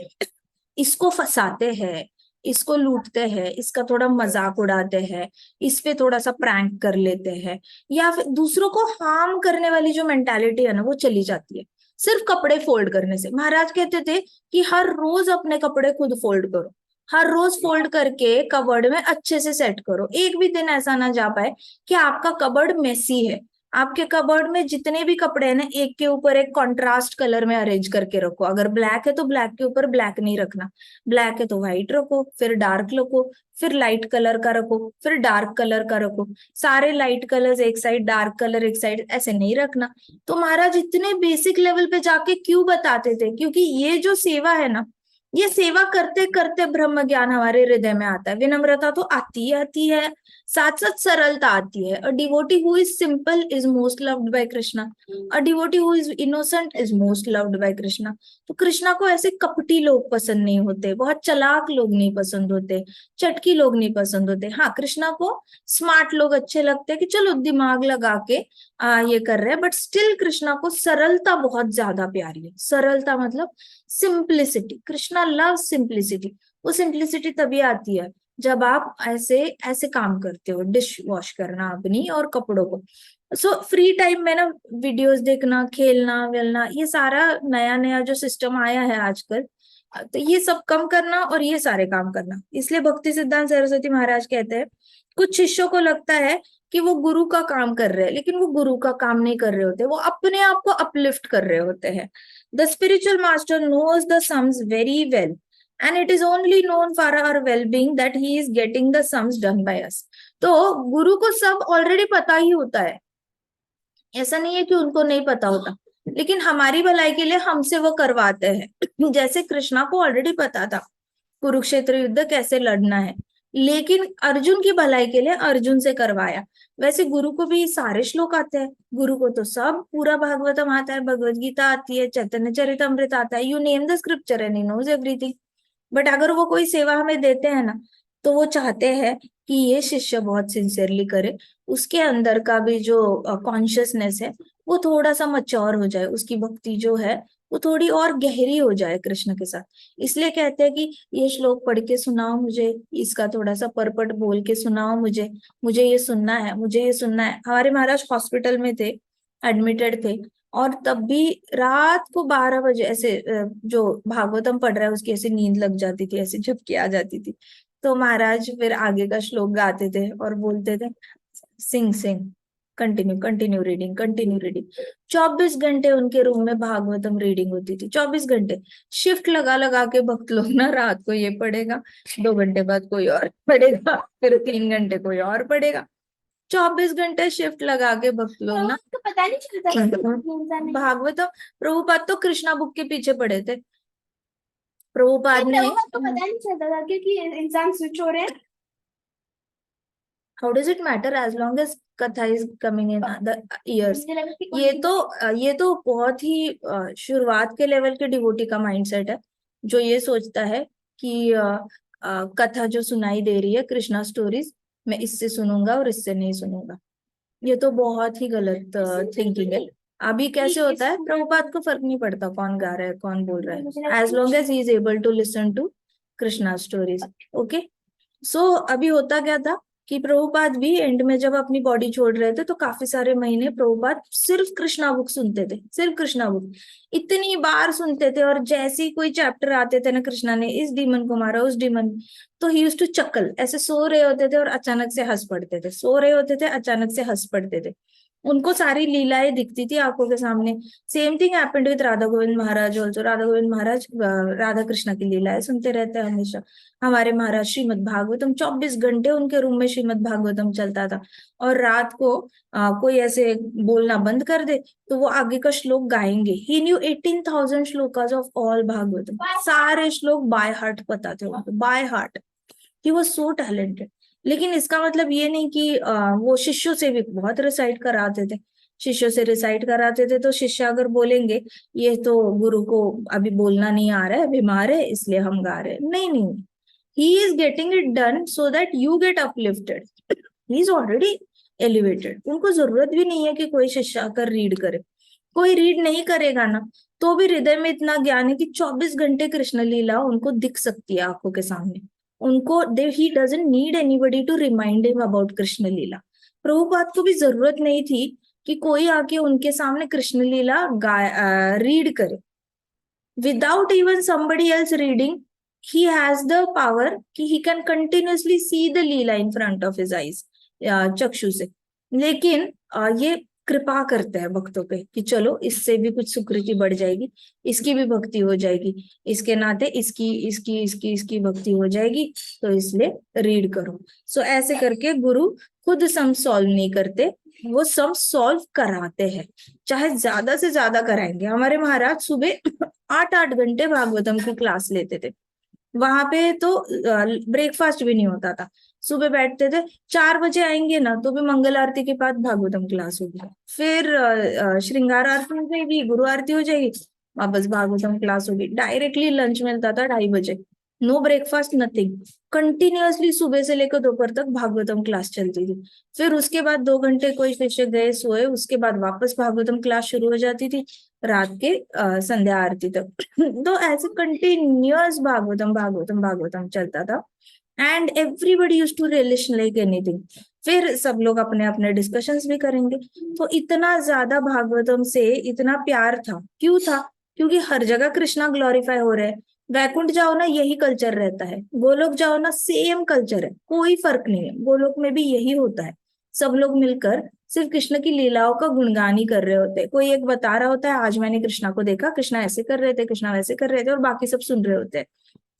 इसको फंसाते हैं, इसको लूटते हैं, इसका थोड़ा मजाक उड़ाते हैं, इस पे थोड़ा सा प्रैंक कर लेते हैं, या फिर दूसरों को हार्म करने वाली जो मेंटालिटी है ना, वो चली जाती है सिर्फ कपड़े फोल्ड करने से। महाराज कहते थे कि हर रोज अपने कपड़े खुद फोल्ड करो, हर रोज फोल्ड करके कबर्ड में अच्छे से सेट करो। एक भी दिन ऐसा ना जा पाए कि आपका कबर्ड मेसी है। आपके कबर्ड में जितने भी कपड़े हैं ना, एक के ऊपर एक कंट्रास्ट कलर में अरेंज करके रखो। अगर ब्लैक है तो ब्लैक के ऊपर ब्लैक नहीं रखना, ब्लैक है तो व्हाइट रखो, फिर डार्क रखो, फिर लाइट कलर का रखो, फिर डार्क कलर का रखो। सारे लाइट कलर्स एक साइड, डार्क कलर एक साइड, ऐसे नहीं रखना। तो महाराज इतने बेसिक लेवल पे जाके क्यों बताते थे? क्योंकि ये जो सेवा है ना, ये सेवा करते करते ब्रह्म ज्ञान हमारे हृदय में आता है। विनम्रता तो आती ही आती है, साथ साथ सरलता आती है। A devotee who is simple is most loved by Krishna, a devotee who is innocent is most loved by Krishna. तो कृष्णा को ऐसे कपटी लोग पसंद नहीं होते, बहुत चालाक लोग नहीं पसंद होते, चटकी लोग नहीं पसंद होते। हाँ, कृष्णा को स्मार्ट लोग अच्छे लगते हैं कि चलो दिमाग लगा के ये कर रहे हैं, बट स्टिल कृष्णा को सरलता बहुत ज्यादा प्यारी है। सरलता मतलब सिंप्लिसिटी। Krishna love simplicity. वो सिंप्लिसिटी तभी आती है जब आप ऐसे ऐसे काम करते हो, डिश वॉश करना अपनी और कपड़ों को। सो फ्री टाइम में ना वीडियोस देखना, खेलना वेलना, ये सारा नया नया जो सिस्टम आया है आजकल, तो ये सब कम करना और ये सारे काम करना। इसलिए भक्ति सिद्धांत सरस्वती महाराज कहते हैं, कुछ शिष्यों को लगता है कि वो गुरु का काम कर रहे हैं, लेकिन वो गुरु का काम नहीं कर रहे होते, वो अपने आप को अपलिफ्ट कर रहे होते हैं। The spiritual master knows the sums very well, and it is only known for our well-being that he is getting the sums done by us। तो गुरु को सब ऑलरेडी पता ही होता है, ऐसा नहीं है कि उनको नहीं पता होता, लेकिन हमारी भलाई के लिए हमसे वो करवाते हैं। जैसे कृष्णा को ऑलरेडी पता था, कुरुक्षेत्र युद्ध कैसे लड़ना है, लेकिन अर्जुन की भलाई के लिए अर्जुन से करवाया। वैसे गुरु को भी सारे श्लोक आते हैं, गुरु को तो सब पूरा भागवतम आता है, भगवत गीता आती है, चैतन्य चरितमृत आता है, you name the scripture and he knows everything. But अगर वो कोई सेवा हमें देते हैं ना, तो वो चाहते हैं कि ये शिष्य बहुत सिंसियरली करे, उसके अंदर का भी जो कॉन्शियसनेस है वो थोड़ा सा मच्योर हो जाए, उसकी भक्ति जो है वो थोड़ी और गहरी हो जाए कृष्ण के साथ। इसलिए कहते हैं कि ये श्लोक पढ़ के सुनाओ मुझे, इसका थोड़ा सा परपट बोल के सुनाओ मुझे, मुझे ये सुनना है, मुझे ये सुनना है। हमारे महाराज हॉस्पिटल में थे, एडमिटेड थे, और तब भी रात को 12 बजे ऐसे जो भागवतम पढ़ रहा है उसकी ऐसे नींद लग जाती थी, ऐसे झपकी आ जाती थी। तो महाराज फिर आगे का श्लोक गाते थे और बोलते थे, sing sing, continue continue reading, continue reading. 24 घंटे उनके रूम में भागवतम रीडिंग होती थी, 24 घंटे। शिफ्ट लगा लगा के भक्त लोग ना, रात को ये पढ़ेगा, 2 घंटे बाद कोई और पढ़ेगा, फिर 3 घंटे कोई और पढ़ेगा। 24 घंटे शिफ्ट लगा के भक्त लोग ना तो पता नहीं चलता कि इंसान है। भागवतम। प्रभुपाद तो कृष्णा बुक के पीछे पड़े थे। प्रभुपाद ने, तो पता नहीं चलता था क्योंकि इंसान स्विच हो रहे हैं। How does it matter as long as katha is coming in the ears. मुझे लगा कि ये तो बहुत ही शुरुआत के लेवल के डिवोटी का माइंडसेट है, जो ये सोचता है कि कथा जो सुनाई दे रही है कृष्णा स्टोरीज, मैं इससे सुनूंगा और इससे नहीं सुनूंगा। ये तो बहुत ही गलत थिंकिंग है। अभी कैसे होता है, प्रभुपाद को फर्क नहीं पड़ता कौन गा रहा है कौन बोल रहा है, as long as he is able to listen to Krishna stories. Okay, so अभी होता क्या था कि प्रभुपाद भी एंड में जब अपनी बॉडी छोड़ रहे थे तो काफी सारे महीने प्रभुपाद सिर्फ कृष्णा बुक सुनते थे, सिर्फ कृष्णा बुक इतनी बार सुनते थे। और जैसे ही कोई चैप्टर आते थे ना, कृष्णा ने इस डीमन को मारा, उस डीमन, तो ही यूज्ड टू चक्कल, ऐसे सो रहे होते थे और अचानक से हंस पड़ते थे, सो रहे होते थे अचानक से हंस पड़ते थे। उनको सारी लीलाएं दिखती थी आंखों के सामने। Same thing happened with Radha Govind Maharaj also. Radha Govind Maharaj Radha Krishna की लीलाएं सुनते रहते हैं हमेशा। हमारे महाराज श्रीमद् भागवतम 24 घंटे उनके रूम में श्रीमद् भागवतम चलता था। और रात को कोई ऐसे बोलना बंद कर दे तो वो आगे का श्लोक गाएंगे। He knew 18,000 shlokas of all Bhagavatam, सारे श्लोक बाय हार्ट पता थे उनको, by heart. He was so talented. लेकिन इसका मतलब ये नहीं कि वो शिष्यों से भी बहुत रिसाइट कराते थे। शिष्यों से रिसाइट कराते थे तो शिष्य अगर बोलेंगे ये तो गुरु को अभी बोलना नहीं आ रहा है, बीमार है इसलिए हम गा रहे हैं, नहीं नहीं, he is getting it done so that you get uplifted. He is already elevated. उनको जरूरत भी नहीं है कि कोई शिष्य आकर रीड करे। कोई रीड नहीं करेगा ना, तो भी हृदय में इतना ज्ञान है कि 24 घंटे कृष्ण लीला उनको दिख सकती है आंखों के सामने। उनको he doesn't need anybody to remind him about Krishna leela. Prabhupada को भी जरूरत नहीं थी कि कोई आके उनके सामने कृष्ण लीला रीड करे। Without even somebody else reading, he has the power कि he can continuously see the Leela in front of his eyes, चक्षु से। लेकिन ये कृपा करते हैं भक्तों पे कि चलो इससे भी कुछ सुकृति बढ़ जाएगी, इसकी भी भक्ति हो जाएगी, इसके नाते इसकी इसकी इसकी इसकी भक्ति हो जाएगी, तो इसलिए रीड करो। सो ऐसे करके गुरु खुद सम सॉल्व नहीं करते, वो सम सॉल्व कराते हैं, चाहे ज्यादा से ज्यादा कराएंगे। हमारे महाराज सुबह 8-8 घंटे भागवतम की क्लास लेते थे। वहां पे तो ब्रेकफास्ट भी नहीं होता था। सुबह बैठते थे, 4 बजे आएंगे ना तो भी मंगल आरती के बाद भागवतम क्लास होगी, फिर श्रृंगार आरती हो जाएगी, गुरु आरती हो जाएगी, वापस भागवतम क्लास होगी। डायरेक्टली लंच मिलता था 2:30 बजे, नो ब्रेकफास्ट नथिंग। कंटिन्यूअसली सुबह से लेकर दोपहर तक भागवतम क्लास चलती थी। फिर उसके बाद 2 घंटे कोई शिष्य गए सोए, उसके बाद वापस भागवतम क्लास शुरू हो जाती थी रात के संध्या आरती तक। तो ऐसे कंटिन्यूअस भागवतम भागवतम भागवतम चलता था। And everybody use to relish like anything. फिर सब लोग अपने अपने डिस्कशंस भी करेंगे। तो इतना ज्यादा भागवतम से इतना प्यार था, क्यों था? क्योंकि हर जगह कृष्णा ग्लोरीफाई हो रहे हैं। वैकुंठ जाओ ना यही कल्चर रहता है, गोलोक जाओ ना सेम कल्चर है, कोई फर्क नहीं है। गोलोक में भी यही होता है, सब लोग मिलकर सिर्फ कृष्ण की लीलाओं का गुणगान ही कर रहे होते हैं। कोई एक बता रहा होता है आज मैंने कृष्णा को देखा, कृष्णा ऐसे कर रहे थे, कृष्णा वैसे कर रहे थे, और बाकी सब सुन रहे होते हैं।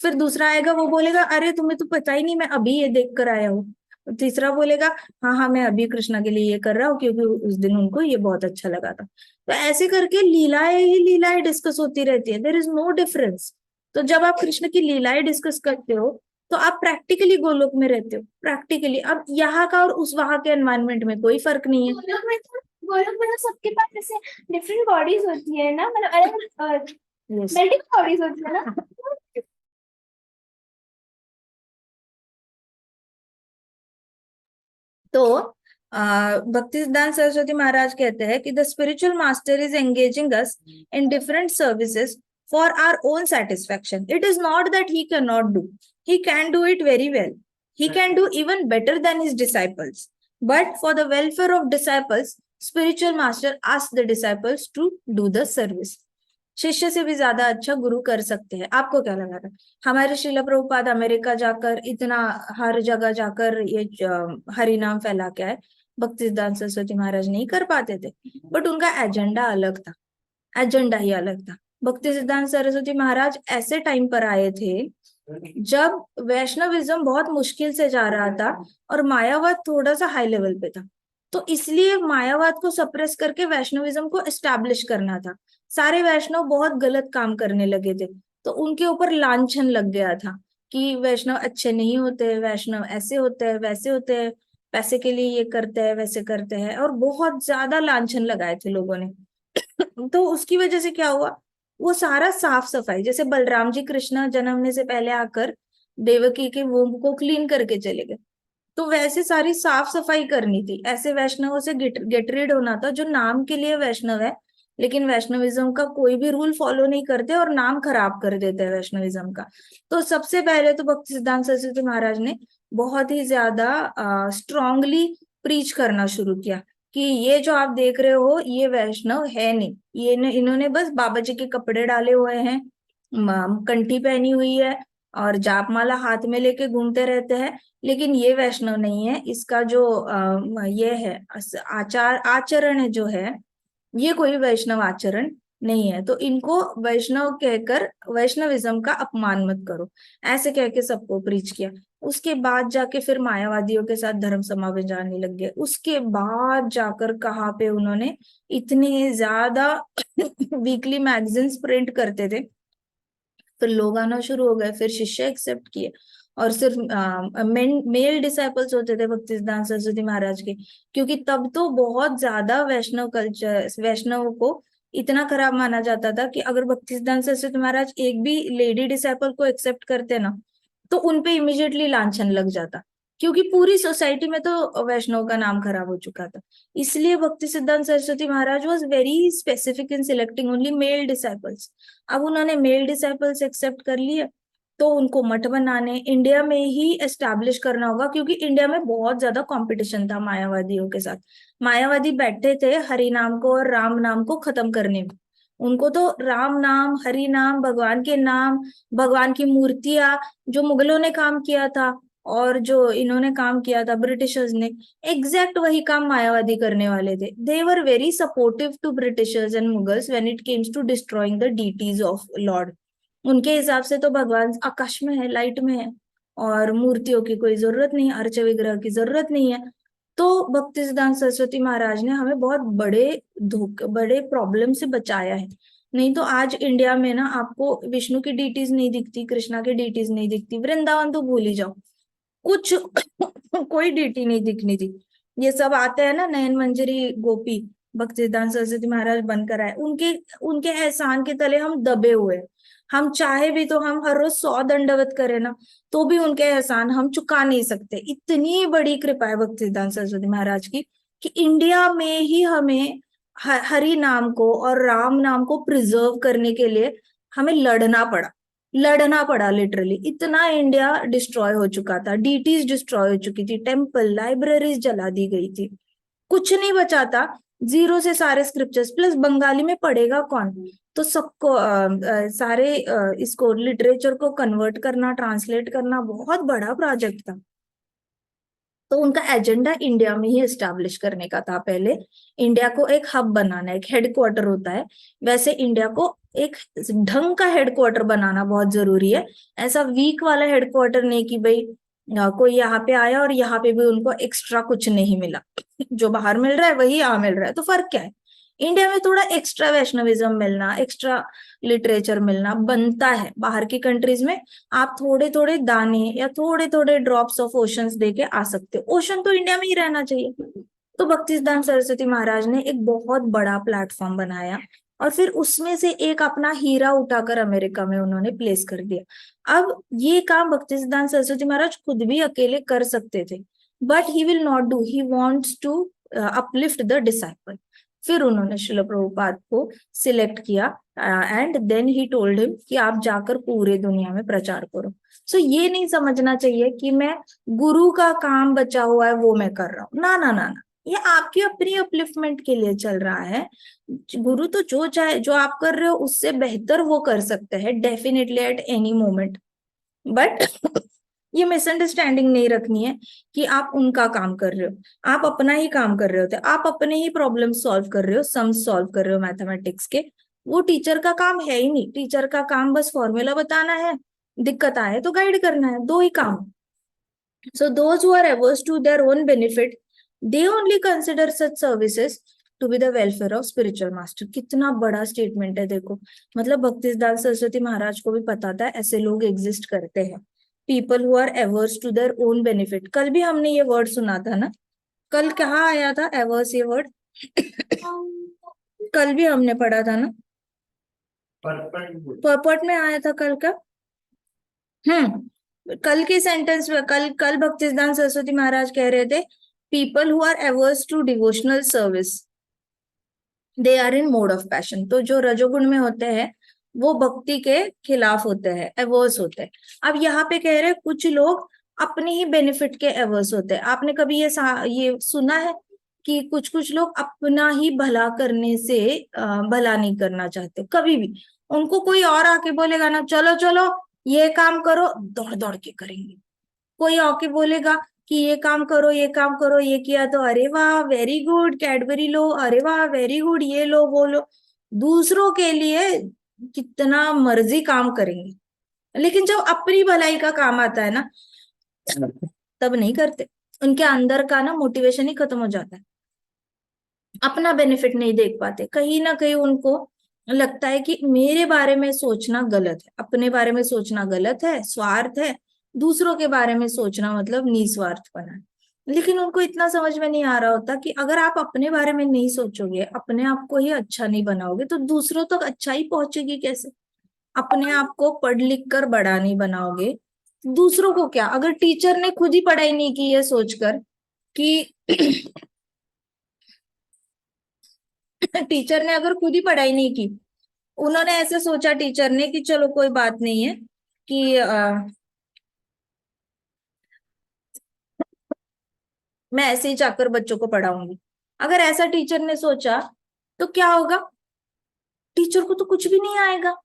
फिर दूसरा आएगा, वो बोलेगा अरे तुम्हें तो पता ही नहीं, मैं अभी ये देख कर आया हूँ। तीसरा बोलेगा हाँ हाँ मैं अभी कृष्णा के लिए ये कर रहा हूँ क्योंकि उस दिन उनको ये बहुत अच्छा लगा था। तो ऐसे करके लीलाएं ही लीलाएं डिस्कस होती रहती है, देयर इज नो डिफरेंस। तो जब आप कृष्ण की लीलाएं डिस्कस करते हो तो आप प्रैक्टिकली गोलोक में रहते हो, प्रैक्टिकली। अब यहाँ का और उस वहां के एनवायरनमेंट में कोई फर्क नहीं है। गोलोक में तो सबके पास ऐसे डिफरेंट बॉडीज होती है ना, मतलब अलग Yes. मल्टीपल बॉडीज होती है ना। तो भक्ति सिद्धांत सरस्वती महाराज कहते हैं कि the spiritual master is engaging us in different services for our own satisfaction. It is not that he can not do, he can do it very well, he can do even better than his disciples, but for the welfare of disciples, spiritual master asks the disciples to do the service. शिष्य से भी ज्यादा अच्छा गुरु कर सकते हैं। आपको क्या लगा था? हमारे श्रील प्रभुपाद अमेरिका जाकर इतना हर जगह जाकर ये हरि नाम फैला के आए, भक्ति सिद्धांत सरस्वती महाराज नहीं कर पाते थे, बट उनका एजेंडा अलग था, एजेंडा ही अलग था। भक्ति सिद्धांत सरस्वती महाराज ऐसे टाइम पर आए थे जब वैष्णविज्म बहुत मुश्किल से जा रहा था और मायावाद थोड़ा सा हाई लेवल पे था। तो इसलिए मायावाद को सप्रेस करके वैष्णविज्म को एस्टैब्लिश करना था। सारे वैष्णव बहुत गलत काम करने लगे थे, तो उनके ऊपर लांछन लग गया था कि वैष्णव अच्छे नहीं होते, वैष्णव ऐसे होते हैं, वैसे होते हैं, पैसे के लिए ये करते हैं, वैसे करते हैं, और बहुत ज्यादा लांछन लगाए थे लोगों ने। तो उसकी वजह से क्या हुआ, वो सारा साफ सफाई, जैसे बलराम जी कृष्ण जन्मने से पहले आकर देवकी के वोम को क्लीन करके चले गए, तो वैसे सारी साफ सफाई करनी थी। ऐसे वैष्णवों से गेट रीड होना था जो नाम के लिए वैष्णव है, लेकिन वैष्णविज्म का कोई भी रूल फॉलो नहीं करते और नाम खराब कर देते हैं वैष्णविज्म का। तो सबसे पहले तो भक्ति सिद्धांत सरस्वती महाराज ने बहुत ही ज्यादा स्ट्रांगली प्रीच करना शुरू किया कि ये जो आप देख रहे हो ये वैष्णव है नहीं, ये इन्होंने बस बाबा जी के कपड़े डाले हुए हैं, कंठी पहनी हुई है और जापमाला हाथ में लेके घूमते रहते हैं, लेकिन ये वैष्णव नहीं है। इसका जो ये है आचरण है जो है, ये कोई वैष्णव आचरण नहीं है। तो इनको वैष्णव कहकर वैष्णविज्म का अपमान मत करो, ऐसे कह के सबको प्रीच किया। उसके बाद जाके फिर मायावादियों के साथ धर्म सभा में जाने लग गए। उसके बाद जाकर कहाँ पे उन्होंने इतने ज्यादा वीकली मैगजीन्स प्रिंट करते थे, फिर लोग आना शुरू हो गए, फिर शिष्य एक्सेप्ट किए, और सिर्फ मेल डिसाइपल्स होते थे भक्ति सिद्धांत सरस्वती महाराज के, क्योंकि तब तो बहुत ज्यादा वैष्णव कल्चर, वैष्णव को इतना खराब माना जाता था कि अगर भक्ति सिद्धांत सरस्वती महाराज एक भी लेडी डिसाइपल को एक्सेप्ट करते ना, तो उनपे इमिडिएटली लांछन लग जाता, क्योंकि पूरी सोसाइटी में तो वैष्णव का नाम खराब हो चुका था। इसलिए Bhakti Siddhanta Saraswati Maharaj was very specific in selecting only male disciples. अब उन्होंने मेल डिसाइपल्स एक्सेप्ट कर लिए, तो उनको मठ बनाने इंडिया में ही एस्टैब्लिश करना होगा, क्योंकि इंडिया में बहुत ज्यादा कंपटीशन था मायावादियों के साथ। मायावादी बैठे थे हरि नाम को और राम नाम को खत्म करने में। उनको तो राम नाम, हरि नाम, भगवान के नाम, भगवान की मूर्तियां, जो मुगलों ने काम किया था और जो इन्होंने काम किया था ब्रिटिशर्स ने, एग्जैक्ट वही काम मायावादी करने वाले थे। They were very supportive to Britishers and Mughals when it comes to destroying the deities of lord. उनके हिसाब से तो भगवान आकाश में है, लाइट में है, और मूर्तियों की कोई जरूरत नहीं, अर्च विग्रह की जरूरत नहीं है। तो भक्ति सिद्धांत सरस्वती महाराज ने हमें बहुत बड़े प्रॉब्लम से बचाया है। नहीं तो आज इंडिया में ना आपको विष्णु की डीटीज नहीं दिखती, कृष्णा की डीटीज नहीं दिखती, वृंदावन तो भूल ही जाओ, कुछ कोई डीटी नहीं दिखनी थी। ये सब आते हैं ना नयन मंजरी गोपी, भक्ति सिद्धांत सरस्वती महाराज बनकर आए, उनके उनके एहसान के तले हम दबे हुए हैं। हम चाहे भी तो हम हर रोज 100 दंडवत करें ना, तो भी उनके एहसान हम चुका नहीं सकते। इतनी बड़ी कृपा है भक्ति सिद्धांत सरस्वती महाराज की कि इंडिया में ही हमें हरि नाम को और राम नाम को प्रिजर्व करने के लिए हमें लड़ना पड़ा लिटरली। इतना इंडिया डिस्ट्रॉय हो चुका था, डीटीज डिस्ट्रॉय हो चुकी थी, टेम्पल लाइब्रेरीज जला दी गई थी, कुछ नहीं बचा था, जीरो से सारे स्क्रिप्चर्स, प्लस बंगाली में पढ़ेगा कौन, तो सबको सारे इसको लिटरेचर को कन्वर्ट करना, ट्रांसलेट करना बहुत बड़ा प्रोजेक्ट था। तो उनका एजेंडा इंडिया में ही एस्टैब्लिश करने का था। पहले इंडिया को एक हब बनाना, एक हेडक्वार्टर होता है, वैसे इंडिया को एक ढंग का हेडक्वार्टर बनाना बहुत जरूरी है। ऐसा वीक वाला हेडक्वार्टर नहीं कि भाई कोई यहाँ पे आया और यहाँ पे भी उनको एक्स्ट्रा कुछ नहीं मिला, जो बाहर मिल रहा है वही यहाँ मिल रहा है, तो फर्क क्या है। इंडिया में थोड़ा एक्स्ट्रा वैष्णविज्म मिलना, एक्स्ट्रा लिटरेचर मिलना बनता है। बाहर की कंट्रीज में आप थोड़े थोड़े दाने या थोड़े थोड़े ड्रॉप्स ऑफ ओशंस दे के आ सकते हो। ओशन तो इंडिया में ही रहना चाहिए। तो भक्तिसिद्धांत सरस्वती महाराज ने एक बहुत बड़ा प्लेटफॉर्म बनाया और फिर उसमें से एक अपना हीरा उठाकर अमेरिका में उन्होंने प्लेस कर दिया। अब ये काम भक्तिसिद्धांत सरस्वती महाराज खुद भी अकेले कर सकते थे, but he will not do, he wants to uplift the disciple. फिर उन्होंने श्रील प्रभुपाद को सिलेक्ट किया and then he told him कि आप जाकर पूरे दुनिया में प्रचार करो। सो ये नहीं समझना चाहिए कि मैं गुरु का काम बचा हुआ है वो मैं कर रहा हूँ, ना ना ना ना, ये आपकी अपनी अपलिफ्टमेंट के लिए चल रहा है। गुरु तो जो चाहे, जो आप कर रहे हो उससे बेहतर वो कर सकते हैं definitely at any moment, but ये मिसअंडरस्टैंडिंग नहीं रखनी है कि आप उनका काम कर रहे हो, आप अपना ही काम कर रहे होते, आप अपने ही प्रॉब्लम सॉल्व कर रहे हो, सम सॉल्व कर रहे हो मैथमेटिक्स के। वो टीचर का काम है ही नहीं। टीचर का काम बस फॉर्मूला बताना है, दिक्कत आए तो गाइड करना है, दो ही काम। So those who are averse to their own benefit, they only consider such services to be the welfare of spiritual master। कितना बड़ा स्टेटमेंट है देखो। मतलब भक्तिसिद्धांत सरस्वती महाराज को भी पता था ऐसे लोग एग्जिस्ट करते हैं, people who are averse to their own benefit. कल भी हमने ये वर्ड सुना था ना, कल कहाँ आया था एवर्स ये वर्ड? कल भी हमने पढ़ा था ना, पर्पट में आया था कल का। कल के सेंटेंस में, कल कल भक्तिसिद्धांत सरस्वती महाराज कह रहे थे people who are averse to devotional service they are in mode of passion. तो जो रजोगुण में होते हैं वो भक्ति के खिलाफ होते हैं, एवर्स होते हैं। अब यहाँ पे कह रहे हैं कुछ लोग अपने ही बेनिफिट के एवर्स होते हैं। आपने कभी ये सुना है कि कुछ कुछ लोग अपना ही भला करने से भला नहीं करना चाहते कभी भी? उनको कोई और आके बोलेगा ना चलो चलो ये काम करो, दौड़ दौड़ के करेंगे। कोई आके बोलेगा कि ये काम करो ये काम करो, ये किया तो अरे वाह वेरी गुड कैडबरी लो, अरे वाह वेरी गुड ये लो वो लो, दूसरों के लिए कितना मर्जी काम करेंगे। लेकिन जब अपनी भलाई का काम आता है ना तब नहीं करते। उनके अंदर का ना मोटिवेशन ही खत्म हो जाता है, अपना बेनिफिट नहीं देख पाते। कहीं ना कहीं उनको लगता है कि मेरे बारे में सोचना गलत है, अपने बारे में सोचना गलत है, स्वार्थ है, दूसरों के बारे में सोचना मतलब निस्वार्थपना है। लेकिन उनको इतना समझ में नहीं आ रहा होता कि अगर आप अपने बारे में नहीं सोचोगे, अपने आप को ही अच्छा नहीं बनाओगे तो दूसरों तक अच्छा ही पहुंचेगी कैसे? अपने आप को पढ़ लिख कर बड़ा नहीं बनाओगे, दूसरों को क्या? अगर टीचर ने खुद ही पढ़ाई नहीं की है सोचकर कि टीचर ने अगर खुद ही पढ़ाई नहीं की, उन्होंने ऐसे सोचा टीचर ने कि चलो कोई बात नहीं है कि मैं ऐसे ही जाकर बच्चों को पढ़ाऊंगी। अगर ऐसा टीचर ने सोचा तो क्या होगा? टीचर को तो कुछ भी नहीं आएगा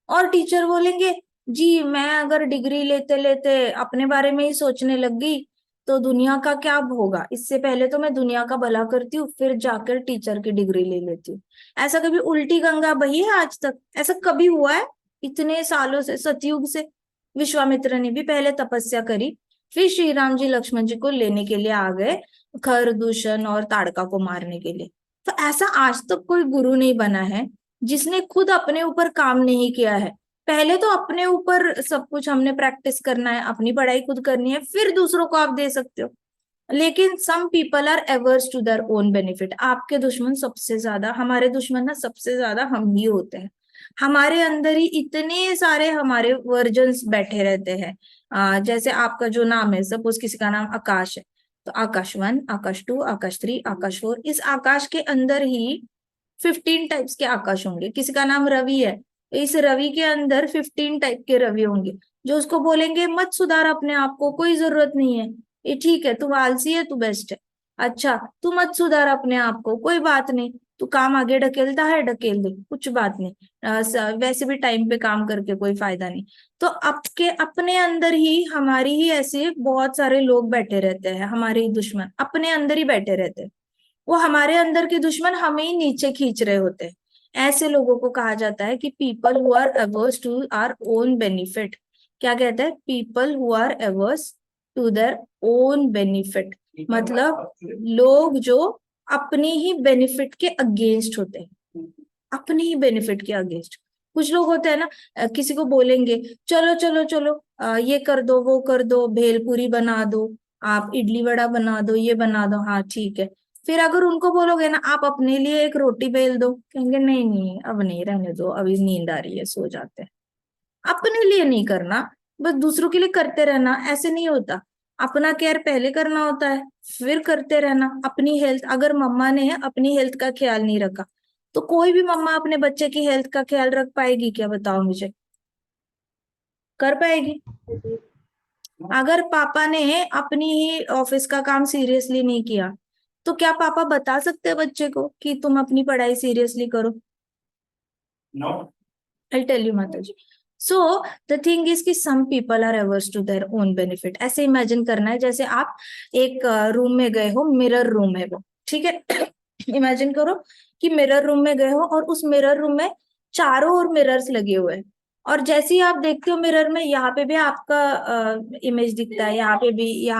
और टीचर बोलेंगे जी मैं अगर डिग्री लेते लेते अपने बारे में ही सोचने लग गई तो दुनिया का क्या होगा, इससे पहले तो मैं दुनिया का भला करती हूँ फिर जाकर टीचर की डिग्री ले लेती हूँ। ऐसा कभी उल्टी गंगा बही है आज तक? ऐसा कभी हुआ है? इतने सालों से, सतयुग से विश्वामित्र ने भी पहले तपस्या करी, फिर श्री राम जी लक्ष्मण जी को लेने के लिए आ गए, खर दूषण और ताड़का को मारने के लिए। तो ऐसा आज तक कोई गुरु नहीं बना है जिसने खुद अपने ऊपर काम नहीं किया है। पहले तो अपने ऊपर सब कुछ हमने प्रैक्टिस करना है, अपनी पढ़ाई खुद करनी है, फिर दूसरों को आप दे सकते हो। लेकिन some people are averse to their own benefit. आपके दुश्मन सबसे ज्यादा, हमारे दुश्मन ना सबसे ज्यादा हम ही होते हैं। हमारे अंदर ही इतने सारे हमारे वर्जन्स बैठे रहते हैं। जैसे आपका जो नाम है, सपोज किसी का नाम आकाश है तो आकाश 1, आकाश 2, आकाश 3, आकाश 4, इस आकाश के अंदर ही 15 टाइप्स के आकाश होंगे। किसी का नाम रवि है तो इस रवि के अंदर 15 टाइप के रवि होंगे जो उसको बोलेंगे मत सुधार अपने आप को, कोई जरूरत नहीं है, ये ठीक है, तू आलसी है, तू बेस्ट है। अच्छा तू मत सुधार अपने आप को, कोई बात नहीं, तू काम आगे ढकेलता है ढकेल दे, कुछ बात नहीं, वैसे भी टाइम पे काम करके कोई फायदा नहीं। तो आपके अपने अंदर ही हमारी ही ऐसे बहुत सारे लोग बैठे रहते हैं, हमारे ही दुश्मन अपने अंदर ही बैठे रहते हैं। वो हमारे अंदर के दुश्मन हमें ही नीचे खींच रहे होते हैं। ऐसे लोगों को कहा जाता है कि people who are averse to our own benefit. क्या कहते हैं? People who are averse to their own benefit, मतलब लोग जो अपने ही बेनिफिट के अगेंस्ट होते हैं, अपने ही बेनिफिट के अगेंस्ट। कुछ लोग होते हैं ना, किसी को बोलेंगे चलो चलो चलो, ये कर दो वो कर दो, भेलपूरी बना दो, आप इडली वड़ा बना दो, ये बना दो, हाँ ठीक है। फिर अगर उनको बोलोगे ना आप अपने लिए एक रोटी बेल दो, कहेंगे नहीं नहीं अब नहीं, रहने दो, अभी नींद आ रही है, सो जाते हैं। अपने लिए नहीं करना, बस दूसरों के लिए करते रहना, ऐसे नहीं होता। अपना केयर पहले करना होता है, फिर करते रहना। अपनी हेल्थ, अगर मम्मा ने अपनी हेल्थ का ख्याल नहीं रखा, तो कोई भी मम्मा अपने बच्चे की हेल्थ का ख्याल रख पाएगी क्या, बताओ मुझे? कर पाएगी? अगर पापा ने अपनी ही ऑफिस का काम सीरियसली नहीं किया, तो क्या पापा बता सकते हैं बच्चे को कि तुम अपनी पढ़ाई सीरियसली करो? नो। आई टेल यू माता ji. So the thing is कि some people are averse to their own benefit. ऐसे इमेजिन करना है जैसे आप एक रूम में गए हो, मिरर रूम है वो, ठीक है। इमेजिन करो कि मिरर रूम में गए हो और उस मिरर रूम में चारों ओर मिरर्स लगे हुए हैं, और जैसे ही आप देखते हो मिरर में, यहाँ पे भी आपका इमेज दिखता है, यहाँ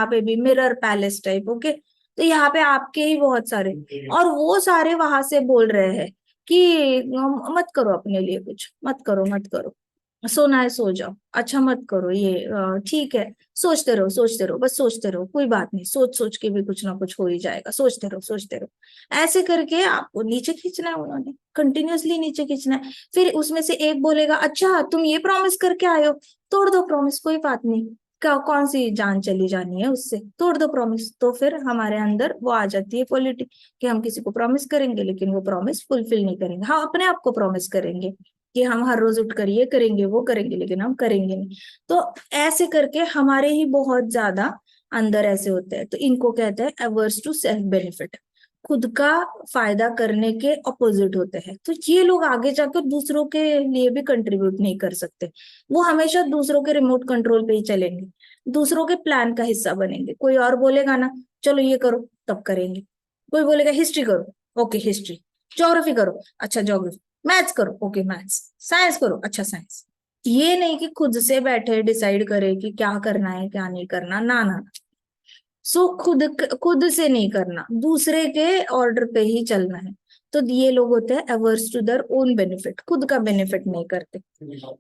पे भी मिरर पैलेस टाइप, ओके। तो यहाँ पे आपके ही बहुत सारे, और वो सारे वहां से बोल रहे हैं कि मत करो अपने लिए कुछ, मत करो मत करो, सोना है सो जाओ, अच्छा मत करो ये, ठीक है, सोचते रहो सोचते रहो, बस सोचते रहो, कोई बात नहीं, सोच सोच के भी कुछ ना कुछ हो ही जाएगा, सोचते रहो सोचते रहो। ऐसे करके आपको नीचे खींचना है, उन्होंने कंटिन्यूअसली नीचे खींचना है। फिर उसमें से एक बोलेगा अच्छा तुम ये प्रॉमिस करके आए हो, तोड़ दो प्रॉमिस, कोई बात नहीं, क्या कौन सी जान चली जानी है उससे, तोड़ दो प्रॉमिस। तो फिर हमारे अंदर वो आ जाती है क्वालिटी कि हम किसी को प्रॉमिस करेंगे लेकिन वो प्रॉमिस फुलफिल नहीं करेंगे। हाँ, अपने आप को प्रॉमिस करेंगे कि हम हर रोज उठ कर ये करेंगे वो करेंगे, लेकिन हम करेंगे नहीं। तो ऐसे करके हमारे ही बहुत ज्यादा अंदर ऐसे होते हैं, तो इनको कहते हैं एवर्स टू सेल्फ बेनिफिट, खुद का फायदा करने के ऑपोजिट होते हैं। तो ये लोग आगे जाकर दूसरों के लिए भी कंट्रीब्यूट नहीं कर सकते, वो हमेशा दूसरों के रिमोट कंट्रोल पे ही चलेंगे, दूसरों के प्लान का हिस्सा बनेंगे। कोई और बोलेगा ना चलो ये करो, तब करेंगे। कोई बोलेगा हिस्ट्री करो, ओके हिस्ट्री, ज्योग्राफी करो, अच्छा ज्योग्राफी, मैथ्स करो, ओके मैथ्स, साइंस करो, अच्छा साइंस। ये नहीं कि खुद से बैठे डिसाइड करे कि क्या करना है क्या नहीं करना, ना ना। सो खुद से नहीं करना, दूसरे के ऑर्डर पे ही चलना है। तो ये लोग होते हैं averse to their own benefit, खुद का बेनिफिट नहीं करते।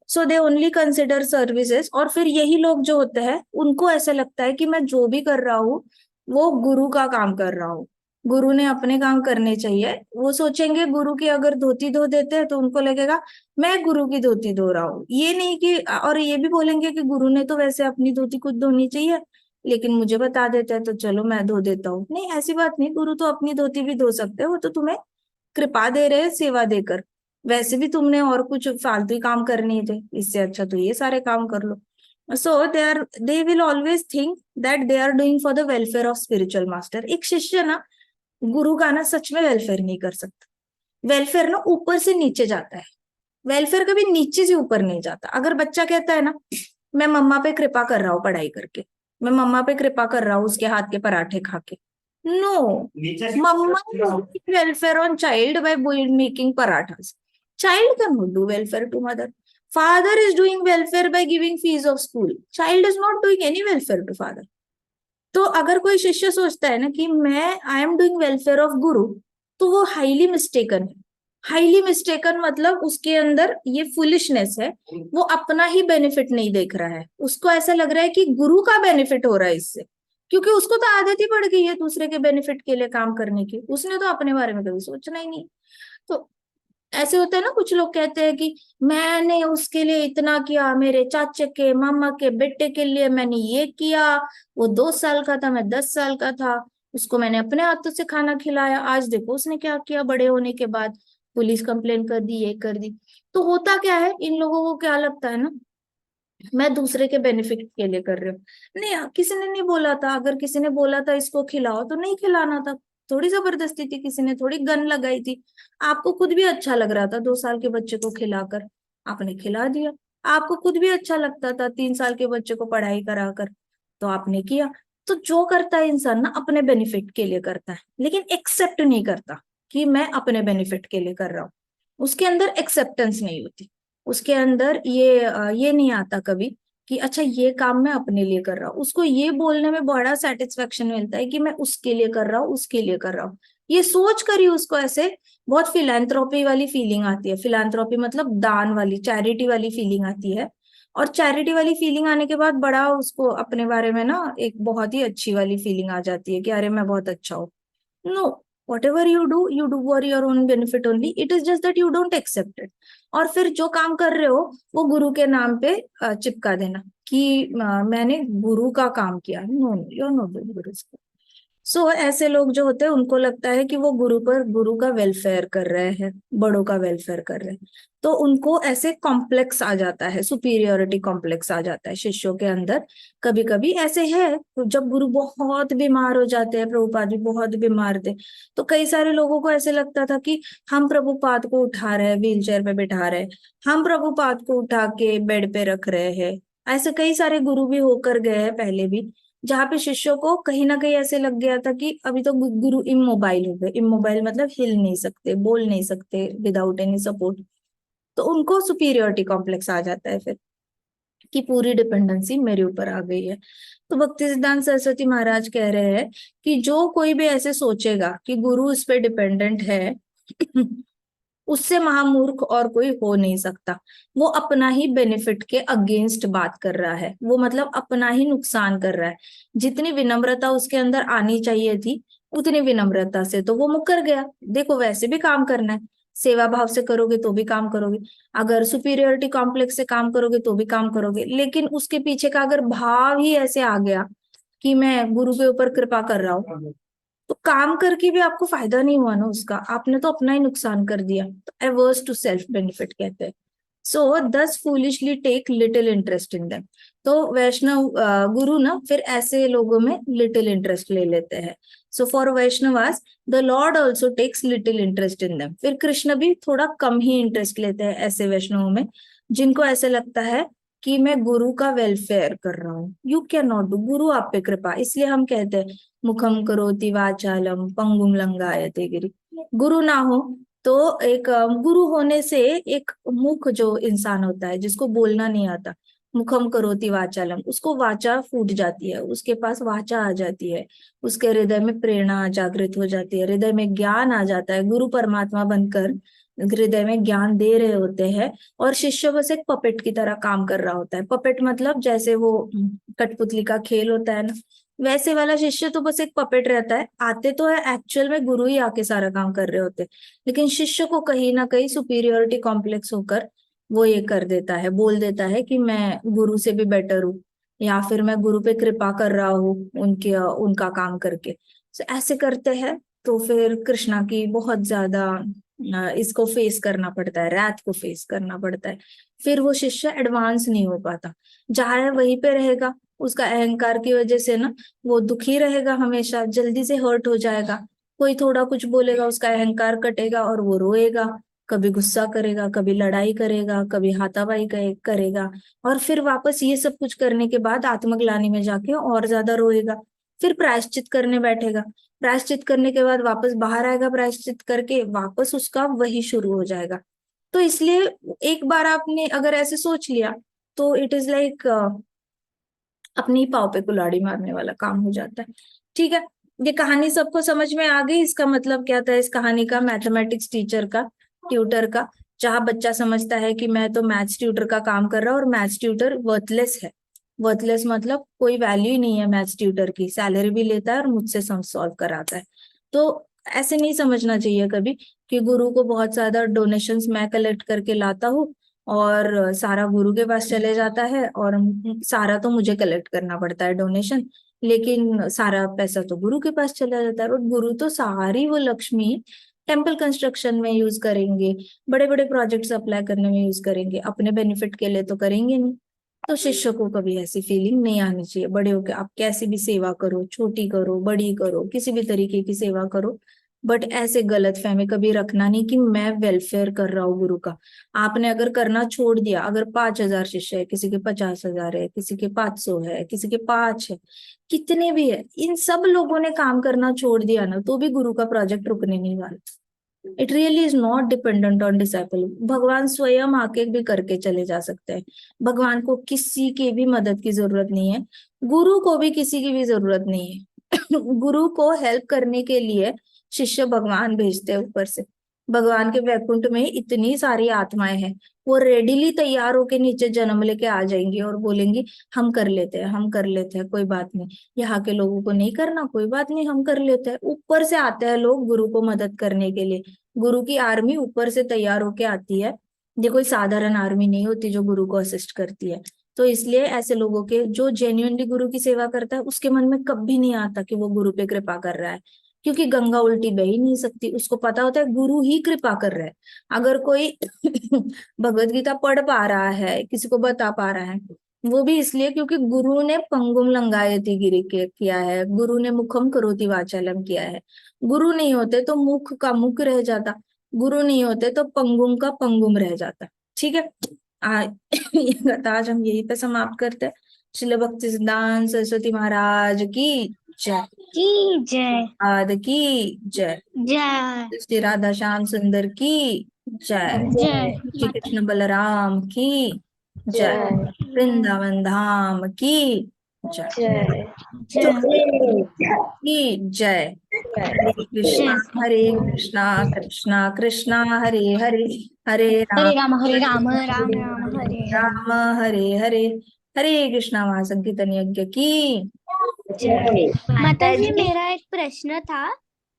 So they only consider services. और फिर यही लोग जो होते हैं उनको ऐसा लगता है कि मैं जो भी कर रहा हूँ वो गुरु का काम कर रहा हूँ, गुरु ने अपने काम करने चाहिए। वो सोचेंगे गुरु की अगर धोती धो देते हैं तो उनको लगेगा मैं गुरु की धोती धो रहा हूँ, ये नहीं कि, और ये भी बोलेंगे कि गुरु ने तो वैसे अपनी धोती खुद धोनी चाहिए, लेकिन मुझे बता देता है तो चलो मैं धो देता हूँ। नहीं, ऐसी बात नहीं, गुरु तो अपनी धोती भी धो सकते हैं, वो तो तुम्हें कृपा दे रहे हैं सेवा देकर। वैसे भी तुमने और कुछ फालतू ही काम करने थे, इससे अच्छा तो ये सारे काम कर लो। So they will always think that they are doing for the welfare of spiritual master. एक शिष्य ना गुरु का ना सच में वेलफेयर नहीं कर सकता। वेलफेयर ना ऊपर से नीचे जाता है, वेलफेयर कभी नीचे से ऊपर नहीं जाता। अगर बच्चा कहता है ना मैं मम्मा पे कृपा कर रहा हूँ पढ़ाई करके, मैं मम्मा पे कृपा कर रहा हूँ उसके हाथ के पराठे खा के, no, mama welfare on child by making parathas. Child cannot do welfare to mother. Father is doing welfare by giving fees of school. Child is not doing any welfare to father. तो अगर कोई शिष्य सोचता है ना कि मैं I am doing welfare of गुरु, तो वो हाईली मिस्टेकन है। हाईली मिस्टेकन मतलब उसके अंदर ये फुलिशनेस है, वो अपना ही बेनिफिट नहीं देख रहा है, उसको ऐसा लग रहा है कि गुरु का बेनिफिट हो रहा है इससे, क्योंकि उसको तो आदत ही पड़ गई है दूसरे के बेनिफिट के लिए काम करने की, उसने तो अपने बारे में कभी सोचना ही नहीं। तो ऐसे होता है ना, कुछ लोग कहते हैं कि मैंने उसके लिए इतना किया, मेरे चाचे के मामा के बेटे के लिए मैंने ये किया, वो 2 साल का था मैं 10 साल का था, उसको मैंने अपने हाथों से खाना खिलाया, आज देखो उसने क्या किया बड़े होने के बाद, पुलिस कंप्लेन कर दी, ये कर दी। तो होता क्या है, इन लोगों को क्या लगता है ना, मैं दूसरे के बेनिफिट के लिए कर रही हूँ। नहीं, किसी ने नहीं बोला था, अगर किसी ने बोला था इसको खिलाओ तो नहीं खिलाना था, थोड़ी जबरदस्ती थी, किसी ने थोड़ी गन लगाई थी। आपको खुद भी अच्छा लग रहा था 2 साल के बच्चे को खिलाकर, आपने खिला दिया। आपको खुद भी अच्छा लगता था 3 साल के बच्चे को पढ़ाई कराकर, तो आपने किया। तो जो करता है इंसान ना अपने बेनिफिट के लिए करता है, लेकिन एक्सेप्ट नहीं करता कि मैं अपने बेनिफिट के लिए कर रहा हूँ। उसके अंदर एक्सेप्टेंस नहीं होती, उसके अंदर ये नहीं आता कभी कि अच्छा ये काम मैं अपने लिए कर रहा हूँ। उसको ये बोलने में बड़ा सेटिस्फेक्शन मिलता है कि मैं उसके लिए कर रहा हूँ, उसके लिए कर रहा हूँ, ये सोच कर ही उसको ऐसे बहुत फिलैंथ्रोपी वाली फीलिंग आती है। फिलैंथ्रोपी मतलब दान वाली, चैरिटी वाली फीलिंग आती है। और चैरिटी वाली फीलिंग आने के बाद बड़ा उसको अपने बारे में ना एक बहुत ही अच्छी वाली फीलिंग आ जाती है कि अरे मैं बहुत अच्छा हूँ। No, whatever you do for your own benefit only. It is just that you don't accept it. और फिर जो काम कर रहे हो वो गुरु के नाम पे चिपका देना कि मैंने गुरु का काम किया। No, you are not doing guru. So ऐसे लोग जो होते हैं उनको लगता है कि वो गुरु का वेलफेयर कर रहे हैं, बड़ों का वेलफेयर कर रहे हैं। तो उनको ऐसे कॉम्प्लेक्स आ जाता है, सुपीरियोरिटी कॉम्प्लेक्स आ जाता है शिष्यों के अंदर। कभी कभी ऐसे है तो जब गुरु बहुत बीमार हो जाते हैं, प्रभुपाद भी बहुत बीमार थे, तो कई सारे लोगों को ऐसे लगता था कि हम प्रभुपाद को उठा रहे हैं, व्हील चेयर पे बिठा रहे हैं, हम प्रभुपाद को उठा के बेड पे रख रहे हैं। ऐसे कई सारे गुरु भी होकर गए हैं पहले भी, जहाँ पे शिष्यों को कहीं ना कहीं ऐसे लग गया था कि अभी तो गुरु इमोबाइल हो गए। इमोबाइल मतलब हिल नहीं सकते, बोल नहीं सकते विदाउट एनी सपोर्ट। तो उनको सुपीरियोरिटी कॉम्प्लेक्स आ जाता है फिर कि पूरी डिपेंडेंसी मेरे ऊपर आ गई है। तो भक्ति सिद्धांत सरस्वती महाराज कह रहे हैं कि जो कोई भी ऐसे सोचेगा कि गुरु इस पे डिपेंडेंट है उससे महामूर्ख और कोई हो नहीं सकता। वो अपना ही बेनिफिट के अगेंस्ट बात कर रहा है, वो मतलब अपना ही नुकसान कर रहा है। जितनी विनम्रता उसके अंदर आनी चाहिए थी उतनी विनम्रता से तो वो मुकर गया। देखो वैसे भी काम करना है, सेवा भाव से करोगे तो भी काम करोगे, अगर सुपीरियोरिटी कॉम्प्लेक्स से काम करोगे तो भी काम करोगे, लेकिन उसके पीछे का अगर भाव ही ऐसे आ गया कि मैं गुरु के ऊपर कृपा कर रहा हूँ, तो काम करके भी आपको फायदा नहीं हुआ ना उसका, आपने तो अपना ही नुकसान कर दिया। तो एवर्स टू सेल्फ बेनिफिट कहते हैं। So thus foolishly take little interest in them. तो वैष्णव गुरु ना फिर ऐसे लोगों में लिटिल इंटरेस्ट ले लेते हैं। So for Vaishnavas the lord also takes little interest in them. फिर कृष्ण भी थोड़ा कम ही इंटरेस्ट लेते हैं ऐसे वैष्णवों में जिनको ऐसे लगता है कि मैं गुरु का वेलफेयर कर रहा हूँ। यू कैन नॉट डू, गुरु आप पे कृपा, इसलिए हम कहते हैं मुखम करोति वाचालम पंगुम लंगायते गिरि। गुरु ना हो तो एक गुरु होने से एक मुख जो इंसान होता है जिसको बोलना नहीं आता, मुखम करोति वाचालम, उसको वाचा फूट जाती है, उसके पास वाचा आ जाती है, उसके हृदय में प्रेरणा जागृत हो जाती है, हृदय में ज्ञान आ जाता है। गुरु परमात्मा बनकर हृदय में ज्ञान दे रहे होते हैं और शिष्य बस एक पपेट की तरह काम कर रहा होता है। पपेट मतलब जैसे वो कठपुतली का खेल होता है ना, वैसे वाला शिष्य तो बस एक पपेट रहता है। आते तो है एक्चुअल में गुरु ही आके सारा काम कर रहे होते हैं, लेकिन शिष्य को कहीं ना कहीं सुपीरियोरिटी कॉम्प्लेक्स होकर वो ये कर देता है, बोल देता है कि मैं गुरु से भी बेटर हूँ, या फिर मैं गुरु पे कृपा कर रहा हूँ उनके उनका काम करके। तो ऐसे करते हैं तो फिर कृष्णा की बहुत ज्यादा इसको फेस करना पड़ता है, रैथ को फेस करना पड़ता है। फिर वो शिष्य एडवांस नहीं हो पाता, जहाँ है वहीं पे रहेगा। उसका अहंकार की वजह से ना वो दुखी रहेगा, हमेशा जल्दी से हर्ट हो जाएगा। कोई थोड़ा कुछ बोलेगा उसका अहंकार कटेगा और वो रोएगा, कभी गुस्सा करेगा, कभी लड़ाई करेगा, कभी हाथापाई करेगा। और फिर वापस ये सब कुछ करने के बाद आत्मग्लानि में जाके और ज्यादा रोएगा। फिर प्रायश्चित करने बैठेगा, प्रायश्चित करने के बाद वापस बाहर आएगा, प्रायश्चित करके वापस उसका वही शुरू हो जाएगा। तो इसलिए एक बार आपने अगर ऐसे सोच लिया तो इट इज लाइक अपनी ही पाव पे कुल्हाड़ी मारने वाला काम हो जाता है। ठीक है, ये कहानी सबको समझ में आ गई। इसका मतलब क्या था इस कहानी का? मैथमेटिक्स टीचर का, ट्यूटर का, जहाँ बच्चा समझता है कि मैं तो मैथ्स ट्यूटर का काम कर रहा हूँ और मैथ्स ट्यूटर वर्थलेस है। वर्थलेस मतलब कोई वैल्यू ही नहीं है मैथ्स ट्यूटर की, सैलरी भी लेता है और मुझसे सम सॉल्व कराता है। तो ऐसे नहीं समझना चाहिए कभी कि गुरु को बहुत ज्यादा डोनेशंस मैं कलेक्ट करके लाता हूँ और सारा गुरु के पास चले जाता है, और सारा तो मुझे कलेक्ट करना पड़ता है डोनेशन, लेकिन सारा पैसा तो गुरु के पास चला जाता है। और गुरु तो सारी वो लक्ष्मी टेम्पल कंस्ट्रक्शन में यूज करेंगे, बड़े बड़े प्रोजेक्ट्स अप्लाई करने में यूज करेंगे, अपने बेनिफिट के लिए तो करेंगे नहीं। तो शिष्य को कभी ऐसी फीलिंग नहीं आनी चाहिए। बड़े होके आप कैसी भी सेवा करो, छोटी करो बड़ी करो, किसी भी तरीके की सेवा करो, बट ऐसे गलत फहमी कभी रखना नहीं कि मैं वेलफेयर कर रहा हूँ गुरु का। आपने अगर करना छोड़ दिया, अगर 5,000 शिष्य है, किसी के 50,000 है, किसी के 500 है, किसी के 5 है, कितने भी है, इन सब लोगों ने काम करना छोड़ दिया ना तो भी गुरु का प्रोजेक्ट रुकने नहीं वाला। It really is not dependent on disciple. भगवान स्वयं आके भी करके चले जा सकते हैं। भगवान को किसी की भी मदद की जरूरत नहीं है, गुरु को भी किसी की भी जरूरत नहीं है। गुरु को हेल्प करने के लिए शिष्य भगवान भेजते हैं ऊपर से। भगवान के वैकुंठ में इतनी सारी आत्माएं हैं, वो रेडीली तैयार होके नीचे जन्म लेके आ जाएंगी और बोलेंगी हम कर लेते हैं, हम कर लेते हैं, कोई बात नहीं, यहाँ के लोगों को नहीं करना, कोई बात नहीं, हम कर लेते हैं। ऊपर से आते हैं लोग गुरु को मदद करने के लिए। गुरु की आर्मी ऊपर से तैयार होके आती है। ये कोई साधारण आर्मी नहीं होती जो गुरु को असिस्ट करती है। तो इसलिए ऐसे लोगों के, जो जेन्युइनली गुरु की सेवा करता है, उसके मन में कभी नहीं आता कि वो गुरु पे कृपा कर रहा है, क्योंकि गंगा उल्टी बह ही नहीं सकती। उसको पता होता है गुरु ही कृपा कर रहा है। अगर कोई भगवत गीता पढ़ पा रहा है, किसी को बता पा रहा है, वो भी इसलिए क्योंकि गुरु ने पंगुम लंगायते गिरि के किया है, गुरु ने मुखम करोति वाचालम किया है। गुरु नहीं होते तो मुख का मुख रह जाता, गुरु नहीं होते तो पंगुम का पंगुम रह जाता। ठीक है। ये कथा आज हम यहीं पे समाप्त करते हैं। श्रील भक्ति सिद्धांत सरस्वती महाराज की जय। की जय। आद की जय। जय। श्री राधा श्याम सुंदर की जय। जय श्री कृष्ण बलराम की जय। वृंदावन धाम की जय। जय। की जय। हरे कृष्णा कृष्णा कृष्णा हरे हरे, हरे हरे राम राम हरे राम, हरे राम राम हरे हरे। राम, हरे हरे। हरे कृष्णा महासंकीर्तन यज्ञ की जय। माता जी, मेरा एक प्रश्न था